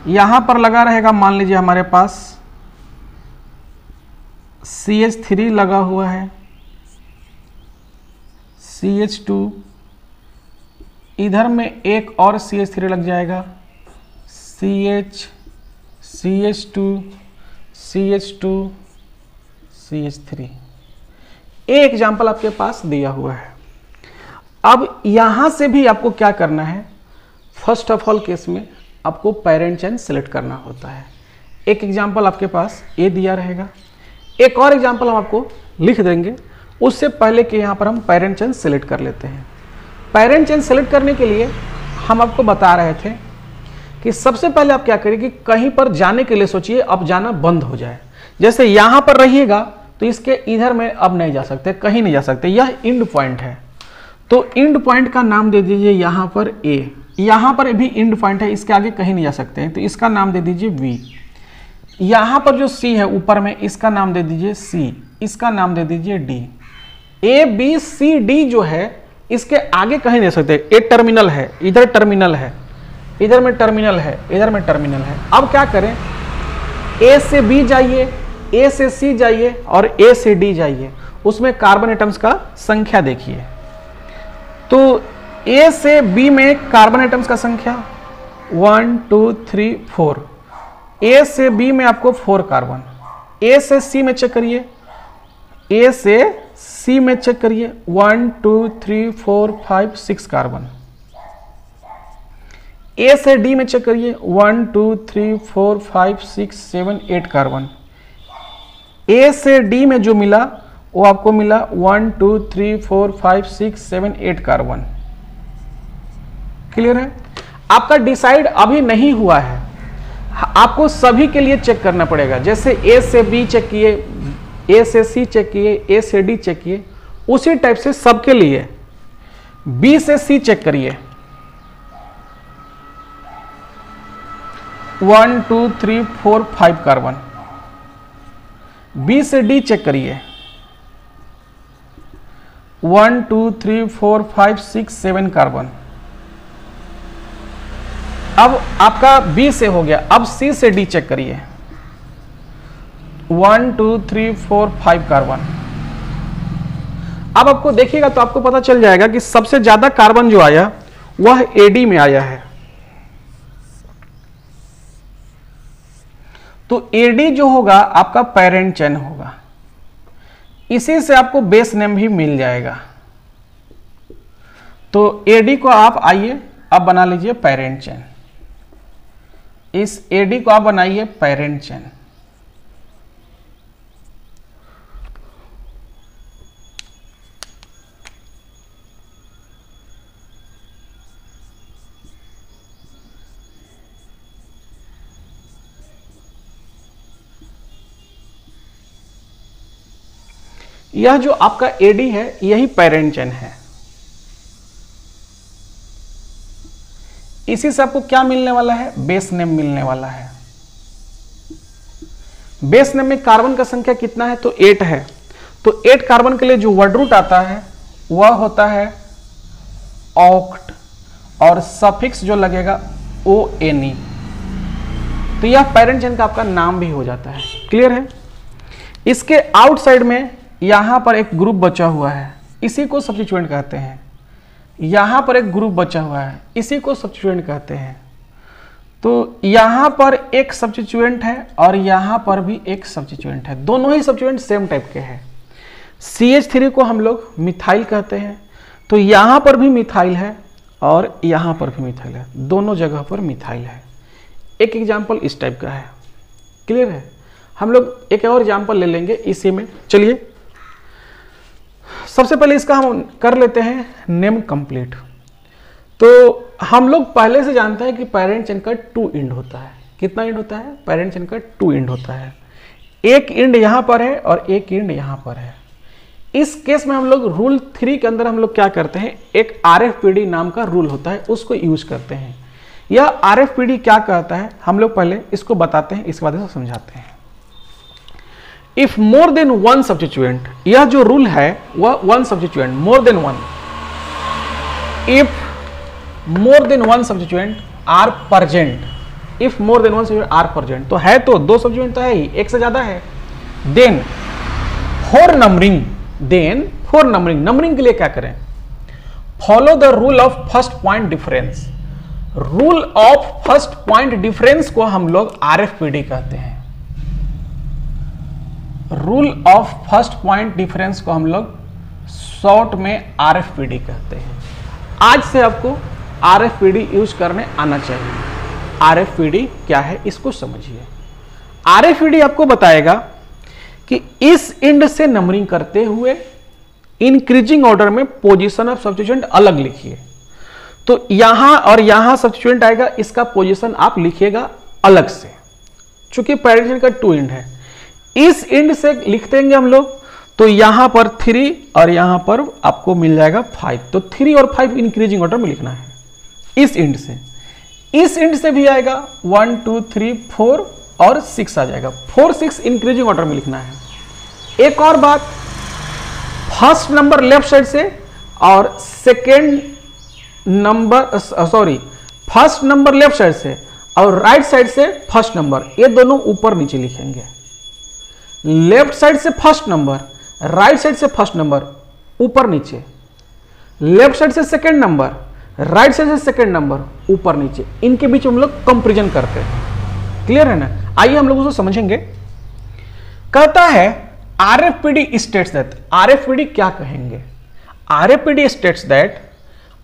यहाँ पर लगा रहेगा। मान लीजिए हमारे पास CH3 लगा हुआ है, CH2, इधर में एक और CH3 लग जाएगा, CH2, CH2, CH3। एक एग्जाम्पल आपके पास दिया हुआ है। अब यहां से भी आपको क्या करना है, फर्स्ट ऑफ ऑल केस में आपको पेरेंट चेन सेलेक्ट करना होता है। एक एग्जाम्पल आपके पास ये दिया रहेगा, एक और एग्जाम्पल हम आपको लिख देंगे, उससे पहले कि यहाँ पर हम पेरेंट चेन सेलेक्ट कर लेते हैं। पेरेंट चेन सेलेक्ट करने के लिए हम आपको बता रहे थे कि सबसे पहले आप क्या करिए कि कहीं पर जाने के लिए सोचिए, अब जाना बंद हो जाए। जैसे यहाँ पर रहिएगा तो इसके इधर में अब नहीं जा सकते, कहीं नहीं जा सकते, यह इंड पॉइंट है। तो इंड पॉइंट का नाम दे दीजिए यहाँ पर A, यहाँ पर भी इंड पॉइंट है, इसके आगे कहीं नहीं जा सकते हैं, तो इसका नाम दे दीजिए V। यहाँ पर जो C है ऊपर में, इसका नाम दे दीजिए C, इसका नाम दे दीजिए D। A B C D जो है इसके आगे कहीं नहीं जा सकते। एक टर्मिनल है, इधर टर्मिनल है, इधर में टर्मिनल है, इधर में टर्मिनल है। अब क्या करें, A से B जाइए, A से C जाइए और A से D जाइए, उसमें कार्बन एटम्स का संख्या देखिए। तो A से B में कार्बन एटम्स का संख्या 1 2 3 4, A से B में आपको 4 कार्बन। A से C में चेक करिए, A से C में चेक करिए 1 2 3 4 5 6 कार्बन। A से D में चेक करिए 1 2 3 4 5 6 7 8 कार्बन। A से D में जो मिला वो आपको मिला 1 2 3 4 5 6 7 8 कार्बन। क्लियर है? आपका डिसाइड अभी नहीं हुआ है, आपको सभी के लिए चेक करना पड़ेगा। जैसे A से B चेक किए, A से C चेक किए, A से D चेक किए, उसी टाइप से सबके लिए B से C चेक करिए 1 2 3 4 5 कार्बन। B से D चेक करिए 1 2 3 4 5 6 7 कार्बन। अब आपका B से हो गया, अब C से D चेक करिए 1 2 3 4 5 कार्बन। अब आपको देखिएगा तो आपको पता चल जाएगा कि सबसे ज्यादा कार्बन जो आया वह AD में आया है। तो AD जो होगा आपका पेरेंट चेन होगा, इसी से आपको बेस नेम भी मिल जाएगा। तो AD को आप आइए अब बना लीजिए पेरेंट चेन, इस AD को आप बनाइए पेरेंट चेन। यह जो आपका AD है यही पेरेंट चेन है। इसी से आपको क्या मिलने वाला है, बेस नेम मिलने वाला है। बेस नेम में कार्बन का संख्या कितना है, तो 8 है। तो 8 कार्बन के लिए जो वर्ड रूट आता है वह होता है ऑक्ट, और सफिक्स जो लगेगा ONE। तो यह पेरेंट चेन का आपका नाम भी हो जाता है। क्लियर है? इसके आउटसाइड में यहां पर एक ग्रुप बचा हुआ है, इसी को सब्स्टिट्यूएंट कहते हैं। यहां पर एक ग्रुप बचा हुआ है, इसी को सब्स्टिट्यूएंट कहते हैं। तो यहां पर एक सब्स्टिट्यूएंट है और यहां पर भी एक सब्स्टिट्यूएंट है, दोनों ही सब्स्टिट्यूएंट सेम टाइप के हैं। CH3 को हम लोग मिथाइल कहते हैं, तो यहां पर भी मिथाइल है और यहां पर भी मिथाइल है, दोनों जगह पर मिथाइल है। एक एग्जाम्पल इस टाइप का है। क्लियर है? हम लोग एक और एग्जाम्पल ले लेंगे इसी में। चलिए सबसे पहले इसका हम कर लेते हैं नेम कंप्लीट। तो हम लोग पहले से जानते हैं कि पेरेंट चेन का 2 इंड होता है। कितना इंड होता है? पेरेंट चेन का 2 इंड होता है। एक इंड यहां पर है और एक इंड यहां पर है। इस केस में हम लोग रूल 3 के अंदर हम लोग क्या करते हैं, एक RFPD नाम का रूल होता है, उसको यूज करते हैं। यह RFPD क्या कहता है हम लोग पहले इसको बताते हैं, इसके बाद इसको समझाते हैं। इफ मोर देन 1 सब्स्टिट्यूएंट, यह जो रूल है वह 1 substituent, more than 1। If more than 1 substituent are present, if more than 1 substituent are present, तो है तो 2 सब्स्टिट्यूएंट तो है ही, एक से ज्यादा है। Then for numbering, then for numbering, numbering के लिए क्या करें, follow the rule of first point difference. Rule of first point difference को हम लोग आरएफपीडी कहते हैं। Rule of first point difference को हम लोग शॉर्ट में आरएफपीडी कहते हैं। आज से आपको आरएफपीडी यूज करने आना चाहिए। आरएफपीडी क्या है इसको समझिए। आरएफपीडी आपको बताएगा कि इस इंड से नंबरिंग करते हुए इंक्रीजिंग ऑर्डर में पोजीशन ऑफ सब्स्टिट्यूएंट अलग लिखिए। तो यहां और यहां सब्स्टिट्यूएंट आएगा, इसका पोजीशन आप लिखिएगा अलग से, चूंकि पैरेलल का 2 इंड है। इस इंड से लिख देंगे हम लोग, तो यहां पर 3 और यहां पर आपको मिल जाएगा 5। तो 3 और 5 इंक्रीजिंग ऑर्डर में लिखना है इस इंड से। इस इंड से भी आएगा 1 2 3 4 और 6 आ जाएगा। 4 6 इंक्रीजिंग ऑर्डर में लिखना है। एक और बात, फर्स्ट नंबर लेफ्ट साइड से और second number first number left side से और राइट साइड से फर्स्ट नंबर, ये दोनों ऊपर नीचे लिखेंगे। लेफ्ट साइड से फर्स्ट नंबर, राइट साइड से फर्स्ट नंबर, ऊपर नीचे। लेफ्ट साइड से सेकेंड नंबर, राइट साइड से सेकेंड नंबर, ऊपर नीचे। इनके बीच हम लोग कंपैरिजन करते हैं। क्लियर है ना? आइए हम लोग उसको समझेंगे। कहता है आरएफपीडी स्टेट्स दैट, आरएफपीडी क्या कहेंगे? RFPD states that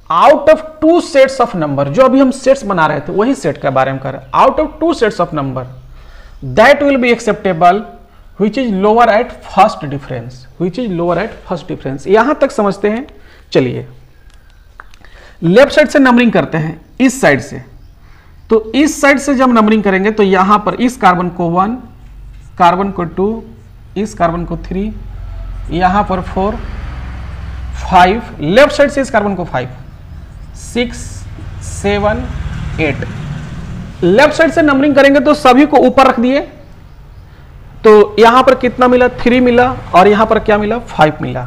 out of 2 sets of number, जो अभी हम सेट्स बना रहे थे वही सेट के बारे में कर रहे हैं। Out of 2 sets of number that will be acceptable which is lower at first difference, which is lower at first difference। यहां तक समझते हैं। चलिए लेफ्ट साइड से नंबरिंग करते हैं, इस साइड से। तो इस साइड से जब नंबरिंग करेंगे तो यहां पर इस कार्बन को 1, कार्बन को 2, इस कार्बन को 3, यहां पर 4 5, लेफ्ट साइड से इस कार्बन को 5 6 7 8। लेफ्ट साइड से नंबरिंग करेंगे तो सभी को ऊपर रख दिए, तो यहां पर कितना मिला? 3 मिला और यहां पर क्या मिला? 5 मिला।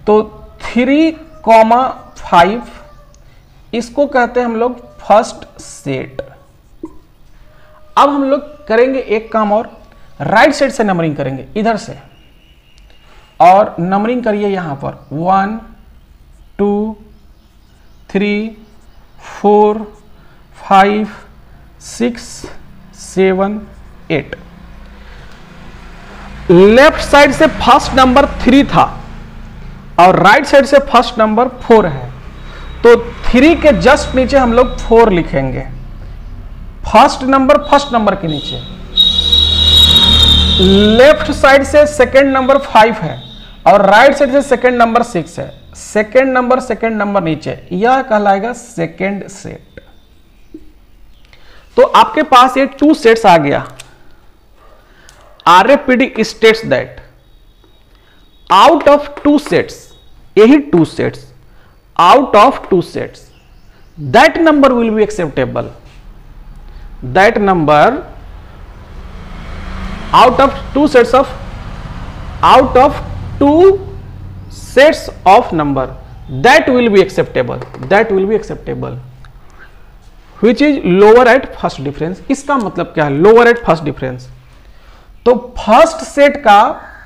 तो 3,5 इसको कहते हैं हम लोग फर्स्ट सेट। अब हम लोग करेंगे एक काम और, राइट साइड से नंबरिंग करेंगे इधर से, और नंबरिंग करिए यहां पर 1 2 3 4 5 6 7 8। लेफ्ट साइड से फर्स्ट नंबर 3 था और राइट साइड से फर्स्ट नंबर 4 है, तो 3 के जस्ट नीचे हम लोग 4 लिखेंगे। फर्स्ट नंबर के नीचे। लेफ्ट साइड से सेकंड नंबर 5 है और राइट साइड से सेकंड नंबर 6 है। सेकंड नंबर नीचे, यह कहलाएगा सेकंड सेट। तो आपके पास ये 2 सेट्स आ गया। RFPD states that out of 2 sets, यही 2 sets, out of 2 sets, that number will be acceptable. That number out of 2 sets of number, that will be acceptable. That will be acceptable. Which is lower at first difference. इसका मतलब क्या है? Lower at first difference। तो first set का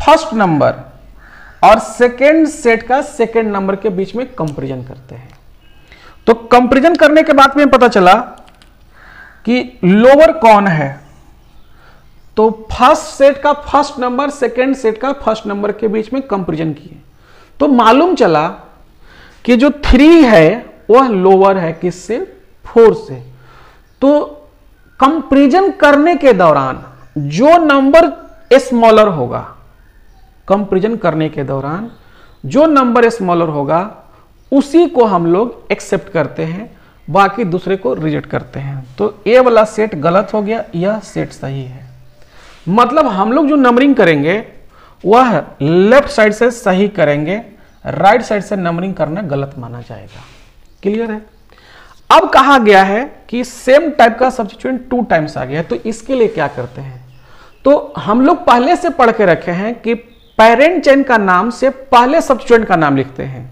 first number और second set का second number के बीच में कंपैरिजन करते हैं। तो कंपैरिजन करने के बाद में पता चला कि लोअर कौन है, तो फर्स्ट सेट का फर्स्ट नंबर सेकेंड सेट का फर्स्ट नंबर के बीच में कंपैरिजन किए, तो मालूम चला कि जो 3 है वह लोअर है किससे? 4 से। तो कंपैरिजन करने के दौरान जो नंबर स्मॉलर होगा, कंपैरिजन करने के दौरान जो नंबर स्मॉलर होगा उसी को हम लोग एक्सेप्ट करते हैं, बाकी दूसरे को रिजेक्ट करते हैं। तो ये वाला सेट गलत हो गया, यह सेट सही है। मतलब हम लोग जो नंबरिंग करेंगे वह लेफ्ट साइड से सही करेंगे, राइट साइड से नंबरिंग करना गलत माना जाएगा। क्लियर है? अब कहा गया है कि सेम टाइप का सब्स्टिट्यूएंट 2 टाइम्स आ गया है, तो इसके लिए क्या करते हैं? तो हम लोग पहले से पढ़ के रखे हैं कि पेरेंट चेन का नाम से पहले सब्स्टिट्यूएंट का नाम लिखते हैं।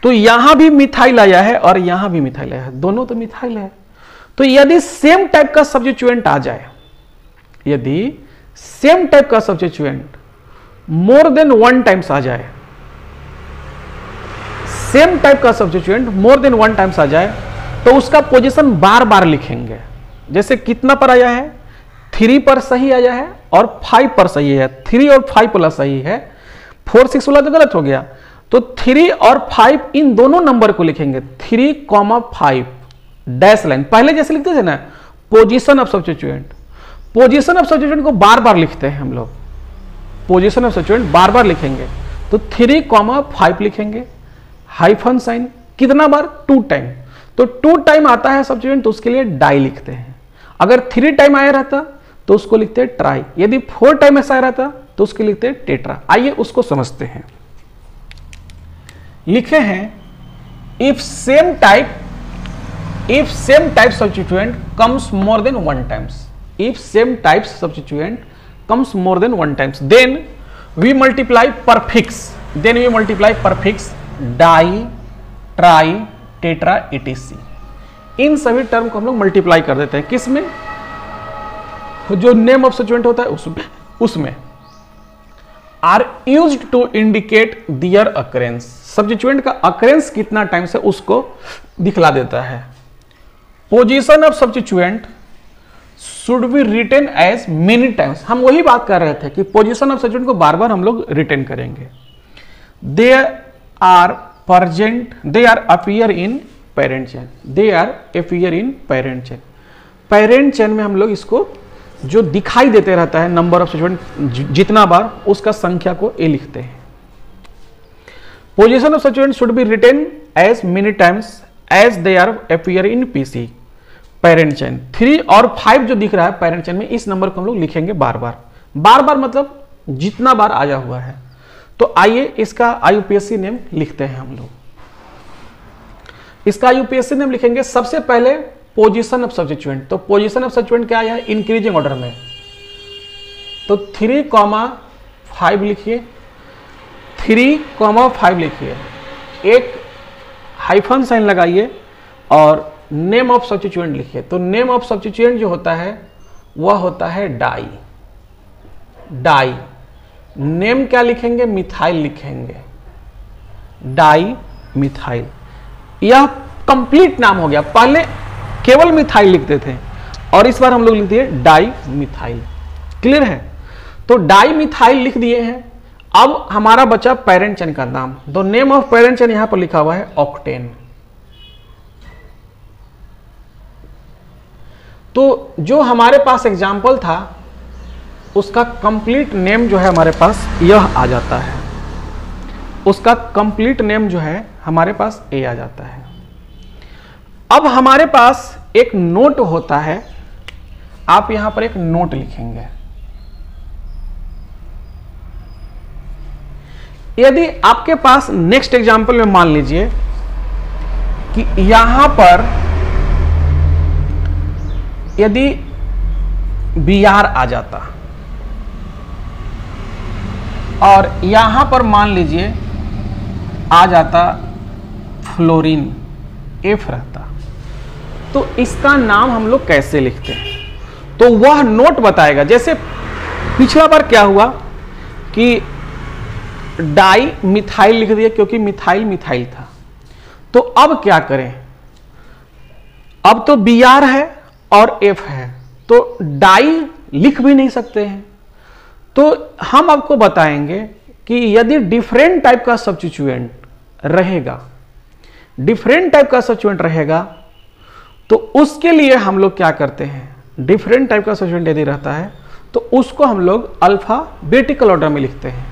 तो यहां भी मिथाइल आया है और यहां भी मिथाइल आया है, दोनों तो मिथाइल है। तो यदि सेम टाइप का सब्स्टिट्यूएंट आ जाए, यदि सेम टाइप का सब्स्टिट्यूएंट मोर देन 1 टाइम्स आ जाए, सेम टाइप का सब्स्टिट्यूएंट मोर देन 1 टाइम्स आ जाए तो उसका पोजीशन बार बार लिखेंगे। जैसे कितना पर आया है, 3 पर सही आया है और 5 पर सही है, 3 और 5 वाला सही है, 4 6 वाला तो गलत हो गया। तो 3 और 5 इन दोनों नंबर को लिखेंगे, 3,5 डैश लाइन, पहले जैसे लिखते थे ना position of substituent. Position of substituent को बार बार लिखते हैं हम लोग, पोजीशन ऑफ सब्स्टिट्यूएंट बार बार लिखेंगे तो 3,5 लिखेंगे, हाइफन साइन, कितना बार, 2 टाइम। तो 2 टाइम आता है सब्स्टिट्यूएंट तो उसके लिए डाई लिखते हैं। अगर 3 टाइम आया रहता तो उसको लिखते हैं ट्राई, यदि 4 टाइम ऐसा आया रहता तो उसके लिखते हैं टेट्रा। आइए उसको समझते हैं। लिखे हैं if same type substituent comes more than 1 times, if same types substituent comes more than 1 times, then we multiply prefix di, tri, tetra, etc. इन सभी टर्म को हम लोग मल्टीप्लाई कर देते हैं, किस में, जो नेम ऑफ सब्स्टिट्यूएंट होता है उसमें are used to indicate their occurrence. Substituent का अकरेंस कितना टाइम से उसको दिखला देता है। Position of substituent should be written as many times. हम वही बात कर रहे थे कि पोजीशन ऑफ सब्स्टिट्यूएंट को बार बार हम लोग रिटेन करेंगे। They are appear in parent chain, parent chain में हम लोग इसको जो दिखाई देते रहता है नंबर ऑफ सब्स्टिट्यूएंट जितना बार, उसका संख्या को ए लिखते हैं। Position of substituent should be written as many times as they are appear in PC parent chain. 3 और 5 जो दिख रहा है पेरेंट चेन में, इस नंबर को हम लोग लिखेंगे बार बार मतलब जितना बार आया हुआ है। तो आइए इसका आईयूपीएससी नेम लिखते हैं हम लोग। इसका आईयूपीएससी नेम लिखेंगे सबसे पहले पोजीशन ऑफ सब्स्टिट्यूएंट। तो पोजीशन ऑफ सब्स्टिट्यूएंट क्या आया है, इंक्रीजिंग ऑर्डर में, तो 3,5 लिखिए, 3,5 लिखिए, एक हाइफन साइन लगाइए और नेम ऑफ सब्स्टिट्यूएंट लिखिए। तो नेम ऑफ सब्स्टिट्यूएंट जो होता है वह होता है डाई। नेम क्या लिखेंगे, मिथाइल लिखेंगे, डाई मिथाइल। यह कंप्लीट नाम हो गया, पहले केवल मिथाइल लिखते थे और इस बार हम लोग लिख दिए डाई मिथाइल। क्लियर है। तो डाई मिथाइल लिख दिए हैं। अब हमारा बचा पेरेंट चेन का नाम। तो नेम ऑफ पेरेंट चेन यहां पर लिखा हुआ है ऑक्टेन। तो जो हमारे पास एग्जाम्पल था उसका कंप्लीट नेम जो है हमारे पास यह आ जाता है, उसका कंप्लीट नेम जो है हमारे पास ए आ जाता है। अब हमारे पास एक नोट होता है, आप यहां पर एक नोट लिखेंगे। यदि आपके पास नेक्स्ट एग्जाम्पल में मान लीजिए कि यहां पर यदि बीआर आ जाता और यहां पर मान लीजिए आ जाता फ्लोरीन, एफ रहता, तो इसका नाम हम लोग कैसे लिखते हैं, तो वह नोट बताएगा। जैसे पिछला बार क्या हुआ कि डाई मिथाइल लिख दिया क्योंकि मिथाइल मिथाइल था। तो अब क्या करें, अब तो बीआर है और एफ है, तो डाई लिख भी नहीं सकते हैं। तो हम आपको बताएंगे कि यदि डिफरेंट टाइप का सब्स्टिट्यूएंट रहेगा, डिफरेंट टाइप का सब्स्टिट्यूएंट रहेगा, तो उसके लिए हम लोग क्या करते हैं, डिफरेंट टाइप का सब्स्टिट्यूएंट यदि रहता है तो उसको हम लोग अल्फाबेटिकल ऑर्डर में लिखते हैं।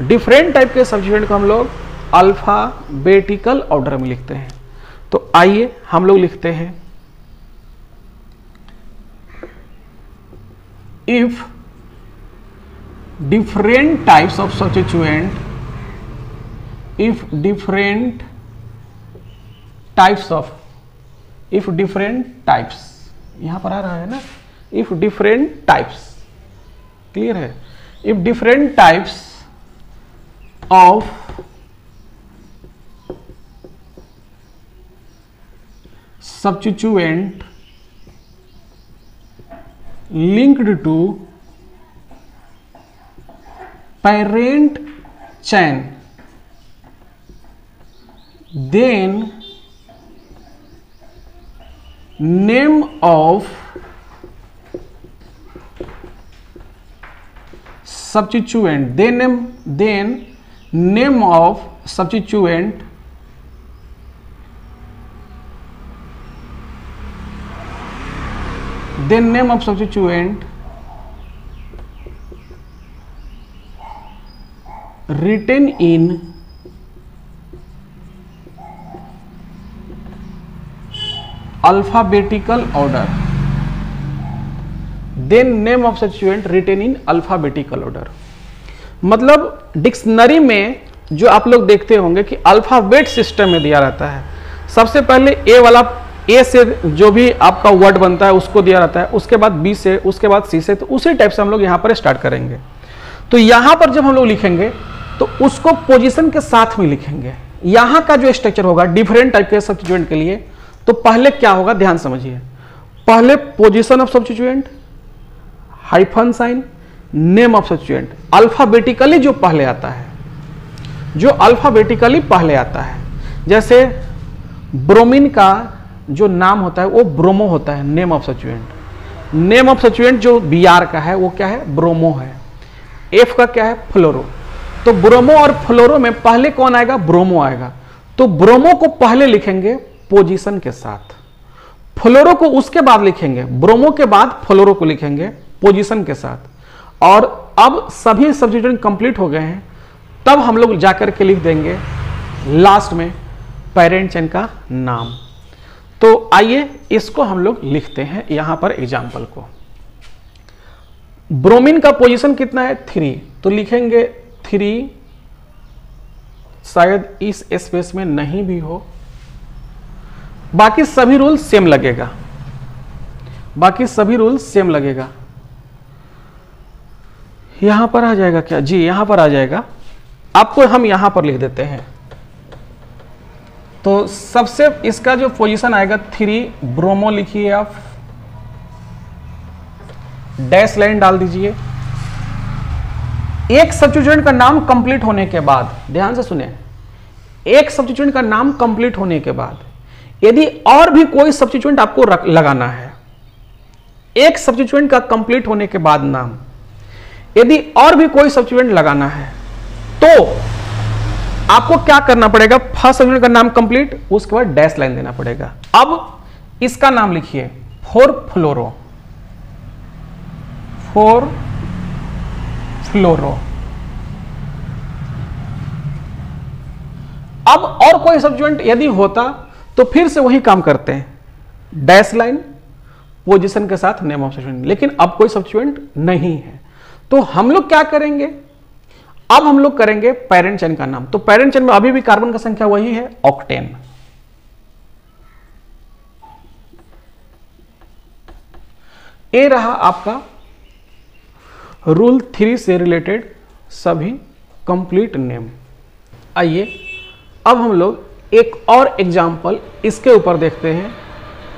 डिफरेंट टाइप के सब्स्टिट्यूएंट को हम लोग अल्फाबेटिकल ऑर्डर में लिखते हैं। तो आइए हम लोग लिखते हैं, if different types of substituent, if different types यहां पर आ रहा है ना, if different types, क्लियर है, if different types of substituent linked to parent chain then name of substituent, then name of substituent written in alphabetical order, then name of substituent written in alphabetical order। मतलब dictionary में जो आप लोग देखते होंगे कि alphabet system में दिया रहता है। सबसे पहले ए वाला, ए से जो भी आपका वर्ड बनता है उसको दिया रहता है, उसके बाद बी से, उसके बाद सी से, तो उसी टाइप से हम लोग यहाँ पर स्टार्ट करेंगे। तो यहाँ पर जब हम लोग लिखेंगे तो उसको पोजीशन के साथ में लिखेंगे। यहाँ का जो स्ट्रक्चर होगा डिफरेंट टाइप के सब्स्टिट्यूएंट के लिए, तो पहले क्या होगा ध्यान समझिए। पहले position of substituent, hyphen sign, name of substituent, alphabetically जो पहले आता है, जो अल्फाबेटिकली पहले आता है। जैसे ब्रोमीन का जो नाम होता है वो ब्रोमो होता है, name of substituent. Name of substituent जो Br का है वो क्या है, ब्रोमो है। F का क्या है, फ्लोरो। तो ब्रोमो और फ्लोरो में पहले कौन आएगा, ब्रोमो आएगा। तो ब्रोमो को पहले लिखेंगे पोजीशन के साथ, फ्लोरो को उसके बाद लिखेंगे, ब्रोमो के बाद फ्लोरो को लिखेंगे पोजीशन के साथ। और अब सभी सब्स्टिट्यूएंट कंप्लीट हो गए हैं, तब हम लोग जाकर के लिख देंगे लास्ट में पेरेंट चेन का नाम। तो आइए इसको हम लोग लिखते हैं यहां पर एग्जाम्पल को। ब्रोमीन का पोजीशन कितना है, 3, तो लिखेंगे 3, शायद इस स्पेस में नहीं भी हो, बाकी सभी रूल सेम लगेगा, बाकी सभी रूल सेम लगेगा। यहां पर आ जाएगा क्या जी, यहां पर आ जाएगा, आपको हम यहां पर लिख देते हैं। तो सबसे इसका जो पोजीशन आएगा 3, ब्रोमो लिखिए आप, डैश लाइन डाल दीजिए। एक सब्स्टिट्यूएंट का नाम कंप्लीट होने के बाद, ध्यान से सुने, एक सब्स्टिट्यूएंट का नाम कंप्लीट होने के बाद यदि और भी कोई सब्स्टिट्यूएंट आपको लगाना है, एक सब्स्टिट्यूएंट का कंप्लीट होने के बाद नाम, यदि और भी कोई सब्स्टिट्यूएंट लगाना है तो आपको क्या करना पड़ेगा, फर्स्ट सब्स्टिट्यूएंट का नाम कंप्लीट, उसके बाद डैश लाइन देना पड़ेगा। अब इसका नाम लिखिए 4 फ्लोरो, 4 फ्लोरो। अब और कोई सब्स्टिट्यूएंट यदि होता तो फिर से वही काम करते हैं, डैश लाइन पोजीशन के साथ नेम ऑफ सब्स्टिट्यूएंट, लेकिन अब कोई सब्स्टिट्यूएंट नहीं है। तो हम लोग क्या करेंगे, अब हम लोग करेंगे पेरेंट चेन का नाम। तो पेरेंट चेन में अभी भी कार्बन का संख्या वही है, ऑक्टेन। ये रहा आपका रूल 3 से रिलेटेड सभी कंप्लीट नेम। आइए अब हम लोग एक और एग्जाम्पल इसके ऊपर देखते हैं,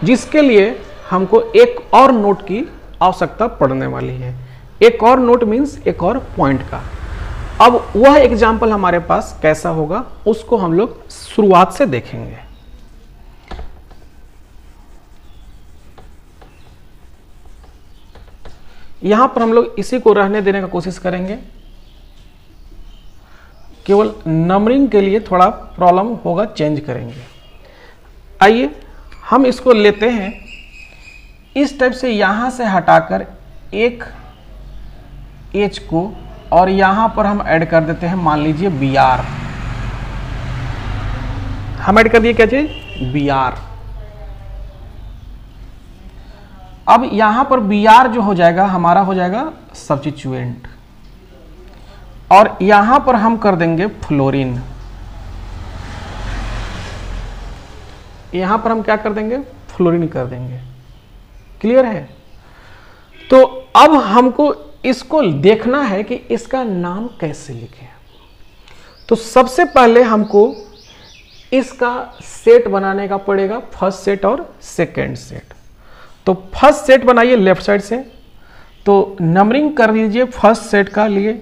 जिसके लिए हमको एक और नोट की आवश्यकता पड़ने वाली है। एक और नोट मीन्स एक और पॉइंट का। अब वह एग्जाम्पल हमारे पास कैसा होगा उसको हम लोग शुरुआत से देखेंगे। यहां पर हम लोग इसी को रहने देने का कोशिश करेंगे, केवल नंबरिंग के लिए थोड़ा प्रॉब्लम होगा, चेंज करेंगे। आइए हम इसको लेते हैं इस टाइप से, यहां से हटाकर एक एच को, और यहां पर हम ऐड कर देते हैं, मान लीजिए Br। हम ऐड कर दिए क्या चीज, Br। अब यहां पर Br जो हो जाएगा हमारा हो जाएगा सब्स्टिट्यूएंट, और यहां पर हम कर देंगे फ्लोरीन। यहां पर हम क्या कर देंगे, फ्लोरीन कर देंगे। क्लियर है। तो अब हमको इसको देखना है कि इसका नाम कैसे लिखें। तो सबसे पहले हमको इसका सेट बनाने का पड़ेगा, फर्स्ट सेट और सेकेंड सेट। तो फर्स्ट सेट बनाइए लेफ्ट साइड से, तो नंबरिंग कर दीजिए फर्स्ट सेट का लिए,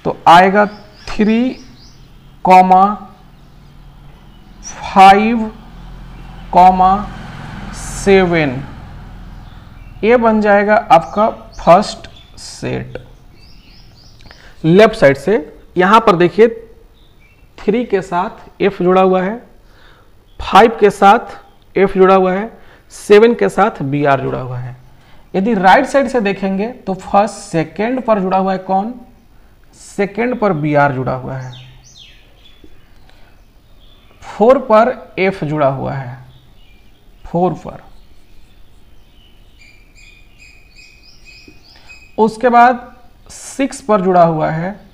तो आएगा 3, 5,7 ये बन जाएगा आपका फर्स्ट सेट। लेफ्ट साइड से यहां पर देखिए 3 के साथ F जुड़ा हुआ है, 5 के साथ F जुड़ा हुआ है, 7 के साथ BR जुड़ा हुआ है। यदि राइट साइड से देखेंगे तो फर्स्ट सेकेंड पर जुड़ा हुआ है कौन? सेकेंड पर BR जुड़ा हुआ है, 4 पर F जुड़ा हुआ है, 4 पर। उसके बाद 6 पर जुड़ा हुआ है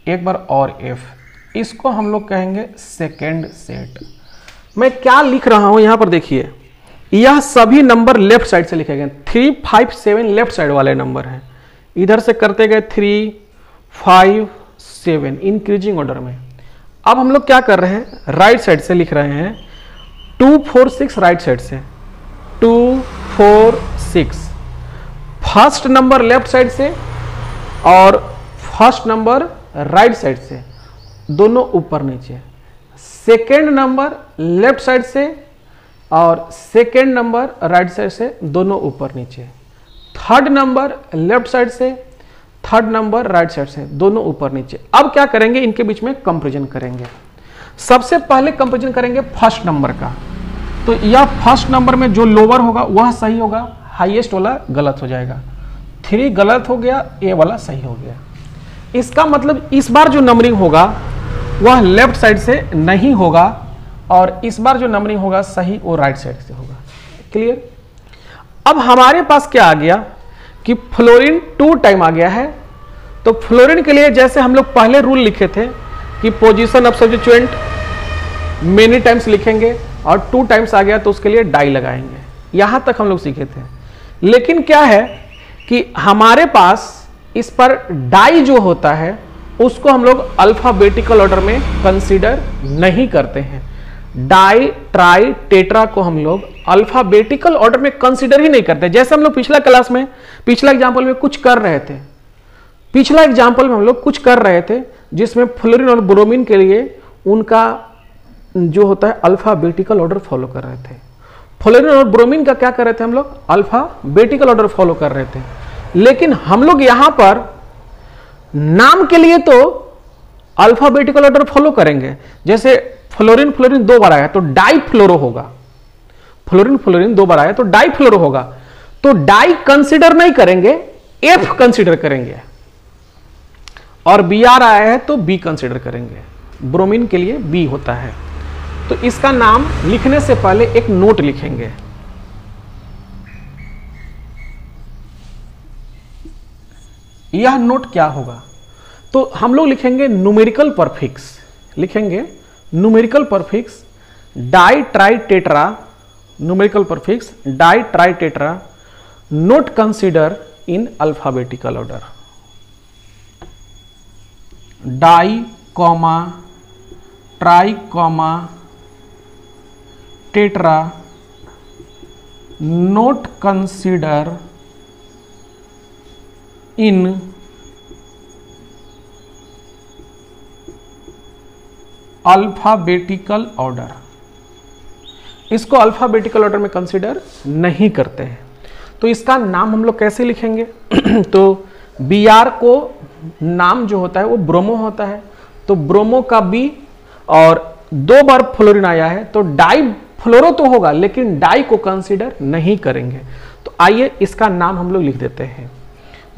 एक बार और F, इसको हम लोग कहेंगे सेकेंड सेट। मैं क्या लिख रहा हूं यहां पर देखिए, यह सभी नंबर लेफ्ट साइड से लिखे गए। 3, 5, 7 लेफ्ट साइड वाले नंबर हैं, इधर से करते गए 3, 5, 7 इंक्रीजिंग ऑर्डर में। अब हम लोग क्या कर रहे हैं, राइट साइड से लिख रहे हैं 2, 4, 6 राइट साइड से 2, 4, 6। फर्स्ट नंबर लेफ्ट साइड से और फर्स्ट नंबर राइट साइड से, दोनों ऊपर नीचे। सेकेंड नंबर लेफ्ट साइड से और सेकेंड नंबर राइट साइड से, दोनों ऊपर नीचे। थर्ड नंबर लेफ्ट साइड से, थर्ड नंबर राइट साइड से, दोनों ऊपर नीचे। अब क्या करेंगे, इनके बीच में कंपैरिजन करेंगे। सबसे पहले कंपैरिजन करेंगे फर्स्ट नंबर का। तो यह फर्स्ट नंबर में जो लोअर होगा वह सही होगा, हाईएस्ट वाला गलत हो जाएगा। 3 गलत हो गया, ए वाला सही हो गया। इसका मतलब इस बार जो नंबरिंग होगा वह लेफ्ट साइड से नहीं होगा और इस बार जो नंबरिंग होगा सही वो राइट साइड से होगा। क्लियर? अब हमारे पास क्या आ गया कि फ्लोरीन 2 टाइम आ गया है। तो फ्लोरीन के लिए जैसे हम लोग पहले रूल लिखे थे कि position of substituent many times लिखेंगे और 2 टाइम्स आ गया तो उसके लिए डाई लगाएंगे, यहां तक हम लोग सीखे थे। लेकिन क्या है कि हमारे पास इस पर डाई जो होता है उसको हम लोग अल्फाबेटिकल ऑर्डर में कंसीडर नहीं करते हैं। डाई, ट्राई, टेट्रा को हम लोग अल्फाबेटिकल ऑर्डर में कंसीडर ही नहीं करते। जैसे हम लोग पिछला क्लास में, पिछला एग्जाम्पल में कुछ कर रहे थे, पिछला एग्जाम्पल में हम लोग कुछ कर रहे थे जिसमें फ्लोरीन और ब्रोमीन के लिए उनका जो होता है अल्फाबेटिकल ऑर्डर फॉलो कर रहे थे। फ्लोरीन और ब्रोमीन का क्या कर रहे थे हम लोग? अल्फाबेटिकल ऑर्डर फॉलो कर रहे थे। लेकिन हम लोग यहां पर नाम के लिए तो अल्फाबेटिकल ऑर्डर फॉलो करेंगे। जैसे फ्लोरीन फ्लोरीन 2 बार आया तो डाई फ्लोरो होगा, फ्लोरीन फ्लोरीन 2 बार आया तो डाई फ्लोरो होगा। तो डाई कंसीडर नहीं करेंगे, एफ कंसीडर करेंगे। और बीआर आया है तो बी कंसीडर करेंगे। ब्रोमीन के लिए बी होता है। तो इसका नाम लिखने से पहले एक नोट लिखेंगे। यह नोट क्या होगा? तो हम लोग लिखेंगे न्यूमेरिकल परफिक्स, लिखेंगे numerical prefix di tri tetra, numerical prefix di tri tetra not consider in alphabetical order. Di comma tri comma tetra not consider in alphabetical order. इसको अल्फाबेटिकल ऑर्डर में कंसीडर नहीं करते हैं। तो इसका नाम हम लोग कैसे लिखेंगे? तो बी आर को नाम जो होता है वो ब्रोमो होता है, तो ब्रोमो का बी, और 2 बार फ्लोरीन आया है तो डाई फ्लोरो तो होगा लेकिन डाई को कंसीडर नहीं करेंगे। तो आइए इसका नाम हम लोग लिख देते हैं।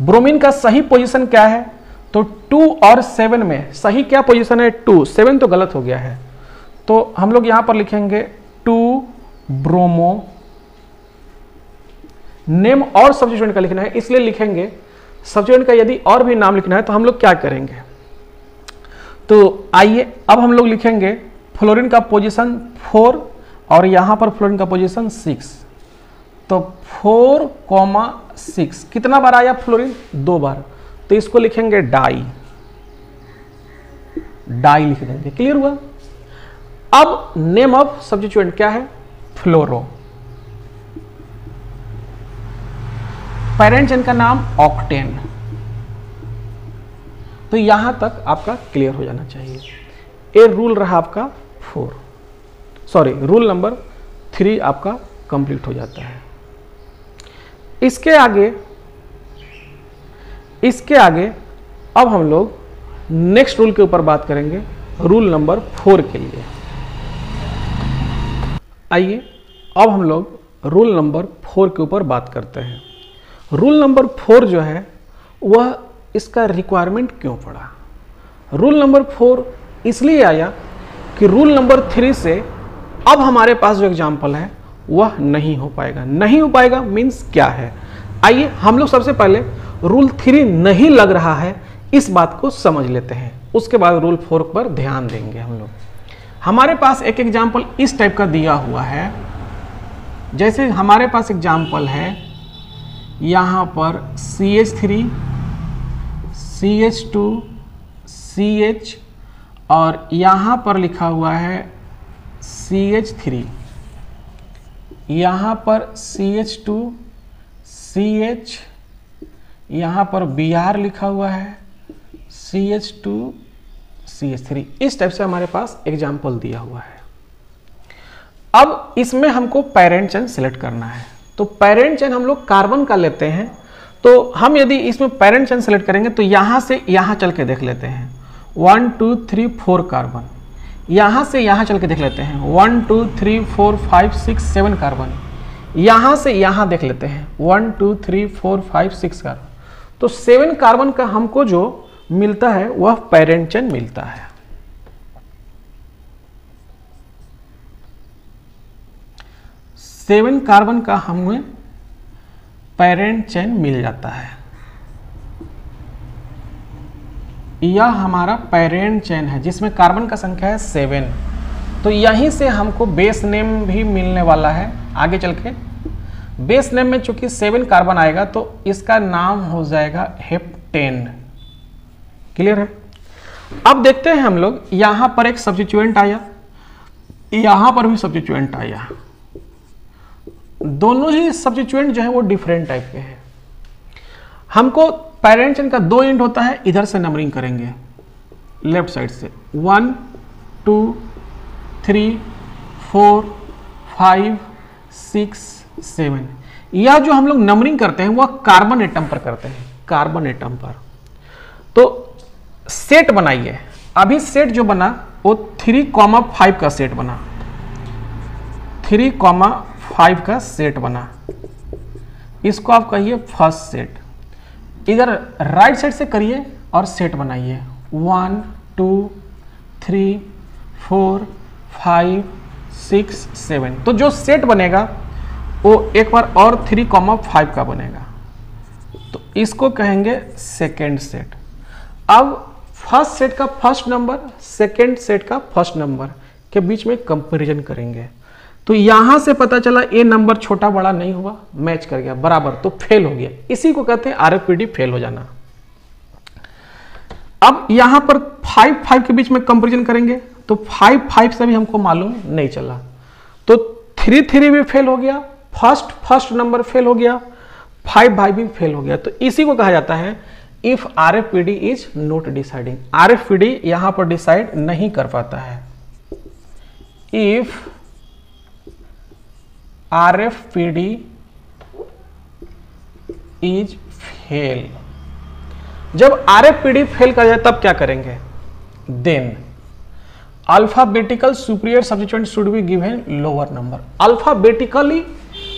ब्रोमीन का सही पोजीशन क्या है? तो 2 और 7 में सही क्या पोजीशन है? 2, 7 तो गलत हो गया है। तो हम लोग यहां पर लिखेंगे 2 ब्रोमो। नेम और सब्स्टिट्यूएंट का लिखना है इसलिए लिखेंगे सब्स्टिट्यूएंट का। यदि और भी नाम लिखना है तो हम लोग क्या करेंगे? तो आइए अब हम लोग लिखेंगे फ्लोरीन का पोजीशन 4 और यहां पर फ्लोरीन का पोजीशन 6। तो 4,6 कितना बार आया फ्लोरीन? 2 बार। तो इसको लिखेंगे डाई, डाई लिख देंगे। क्लियर हुआ? अब नेम ऑफ सब्स्टिट्यूएंट क्या है? फ्लोरो। पेरेंट चेन का नाम ऑक्टेन। तो यहां तक आपका क्लियर हो जाना चाहिए। ये रूल रहा आपका 4, सॉरी रूल नंबर 3 आपका कंप्लीट हो जाता है। इसके आगे अब हम लोग नेक्स्ट रूल के ऊपर बात करेंगे, रूल नंबर 4 के लिए। आइए अब हम लोग रूल नंबर 4 के ऊपर बात करते हैं। रूल नंबर 4 जो है वह इसका रिक्वायरमेंट क्यों पड़ा? रूल नंबर 4 इसलिए आया कि रूल नंबर 3 से अब हमारे पास जो एग्जाम्पल है वह नहीं हो पाएगा। नहीं हो पाएगा मीन्स क्या है? आइए हम लोग सबसे पहले रूल 3 नहीं लग रहा है इस बात को समझ लेते हैं, उसके बाद रूल 4 पर ध्यान देंगे हम लोग। हमारे पास एक एग्जाम्पल इस टाइप का दिया हुआ है, जैसे हमारे पास एग्जाम्पल है यहाँ पर CH3, CH2, CH और यहाँ पर लिखा हुआ है CH3, यहाँ पर CH2, CH, यहाँ पर Br लिखा हुआ है, CH2, CH3। इस टाइप से हमारे पास एग्जाम्पल दिया हुआ है। अब इसमें हमको पेरेंट चेन सिलेक्ट करना है, तो पेरेंट चेन हम लोग कार्बन का लेते हैं। तो हम यदि इसमें पेरेंट चेन सेलेक्ट करेंगे तो यहाँ से यहाँ चल के देख लेते हैं 1 2 3 4 कार्बन, यहाँ से यहाँ चल के देख लेते हैं 1 2 3 4 5 6 7 कार्बन, यहाँ से यहाँ देख लेते हैं 1 2 3 4 5 6 कार्बन। तो 7 कार्बन का हमको जो मिलता है वह पेरेंट चेन मिलता है। सेवन कार्बन का हमें पेरेंट चेन मिल जाता है। यह हमारा पेरेंट चेन है जिसमें कार्बन का संख्या है 7। तो यहीं से हमको बेस नेम भी मिलने वाला है। आगे चल के बेस नेम में चूंकि 7 कार्बन आएगा तो इसका नाम हो जाएगा हेप्टेन। क्लियर है? अब देखते हैं हम लोग, यहां पर एक सब्स्टिट्यूएंट आया, यहां पर भी सब्स्टिट्यूएंट आया। दोनों ही सब्स्टिट्यूएंट जो है वो डिफरेंट टाइप के हैं। हमको पेरेंट चेन का 2 एंड होता है, इधर से नंबरिंग करेंगे लेफ्ट साइड से 1 2 3 4 5 6 7। यह जो हम लोग नंबरिंग करते हैं वह कार्बन एटम पर करते हैं, कार्बन एटम पर। तो सेट बनाइए। अभी सेट जो बना वो 3,5 का सेट बना, 3,5 का सेट बना। इसको आप कहिए फर्स्ट सेट। इधर राइट साइड से करिए और सेट बनाइए 1 2 3 4 5 6 7। तो जो सेट बनेगा वो एक बार और 3,5 का बनेगा, तो इसको कहेंगे सेकेंड सेट। अब फर्स्ट सेट का फर्स्ट नंबर, सेकेंड सेट का फर्स्ट नंबर के बीच में कंपैरिजन करेंगे। तो यहां से पता चला ये नंबर छोटा बड़ा नहीं हुआ, मैच कर गया बराबर, तो फेल हो गया। इसी को कहते हैं आरएफपीडी फेल हो जाना। अब यहां पर 5 5 के बीच में कंपैरिजन करेंगे तो 5 5 से भी हमको मालूम नहीं चला, तो 3 3 भी फेल हो गया, फर्स्ट नंबर फेल हो गया, 5 5 भी फेल हो गया। तो इसी को कहा जाता है इफ आरएफपीडी इज नॉट डिसाइडिंग। आरएफपीडी यहां पर डिसाइड नहीं कर पाता है। इफ आरएफपीडी इज फेल, जब आरएफपीडी फेल कर जाए तब क्या करेंगे? Then alphabetical superior substituent should be given lower number. Alphabetically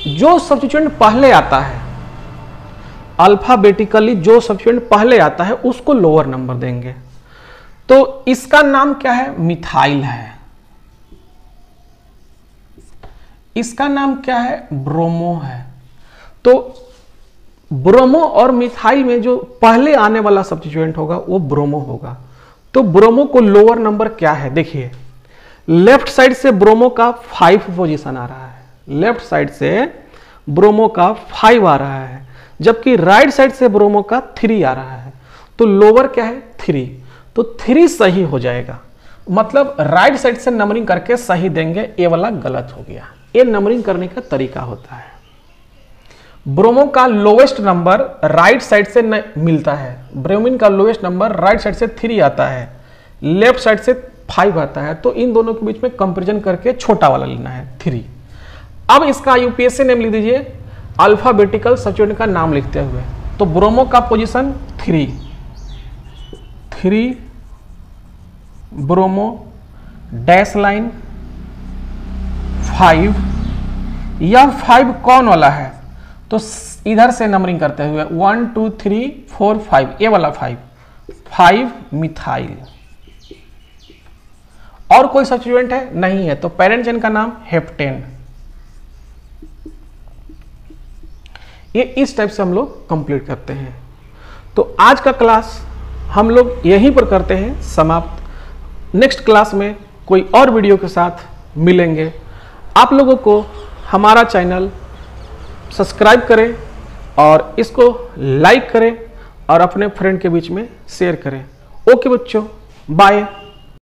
जो सब्स्टिट्यूएंट पहले आता है, अल्फाबेटिकली जो सब्स्टिट्यूएंट पहले आता है उसको लोअर नंबर देंगे। तो इसका नाम क्या है? मिथाइल है। इसका नाम क्या है? ब्रोमो है। तो ब्रोमो और मिथाइल में जो पहले आने वाला सब्स्टिट्यूएंट होगा वो ब्रोमो होगा। तो ब्रोमो को लोअर नंबर क्या है? देखिए लेफ्ट साइड से ब्रोमो का 5 पोजीशन आ रहा है, लेफ्ट साइड से ब्रोमो का 5 आ रहा है, जबकि राइट साइड से ब्रोमो का 3 आ रहा है। तो लोअर क्या है? 3। तो 3 सही हो जाएगा, मतलब राइट साइड से नंबरिंग करके सही देंगे, ये वाला गलत हो गया। ये नंबरिंग करने का तरीका होता है। ब्रोमो का लोवेस्ट नंबर राइट साइड से मिलता है, ब्रोमीन का लोवेस्ट नंबर राइट साइड से 3 आता है, लेफ्ट साइड से 5 आता है, तो इन दोनों के बीच में कंपेरिजन करके छोटा वाला लेना है 3। अब इसका यूपीएससी नेम लिख दीजिए अल्फाबेटिकल सब्स्टिट्यूएंट का नाम लिखते हुए। तो ब्रोमो का पोजीशन 3 ब्रोमो डैश लाइन 5। यह 5 कौन वाला है? तो इधर से नंबरिंग करते हुए 1 2 3 4 5, ये वाला 5 मिथाइल। और कोई सब्स्टिट्यूएंट है? नहीं है, तो पेरेंट चेन का नाम हेप्टेन। ये इस टाइप से हम लोग कंप्लीट करते हैं। तो आज का क्लास हम लोग यहीं पर करते हैं समाप्त। नेक्स्ट क्लास में कोई और वीडियो के साथ मिलेंगे। आप लोगों को हमारा चैनल सब्सक्राइब करें और इसको लाइक करें और अपने फ्रेंड के बीच में शेयर करें। ओके बच्चों, बाय।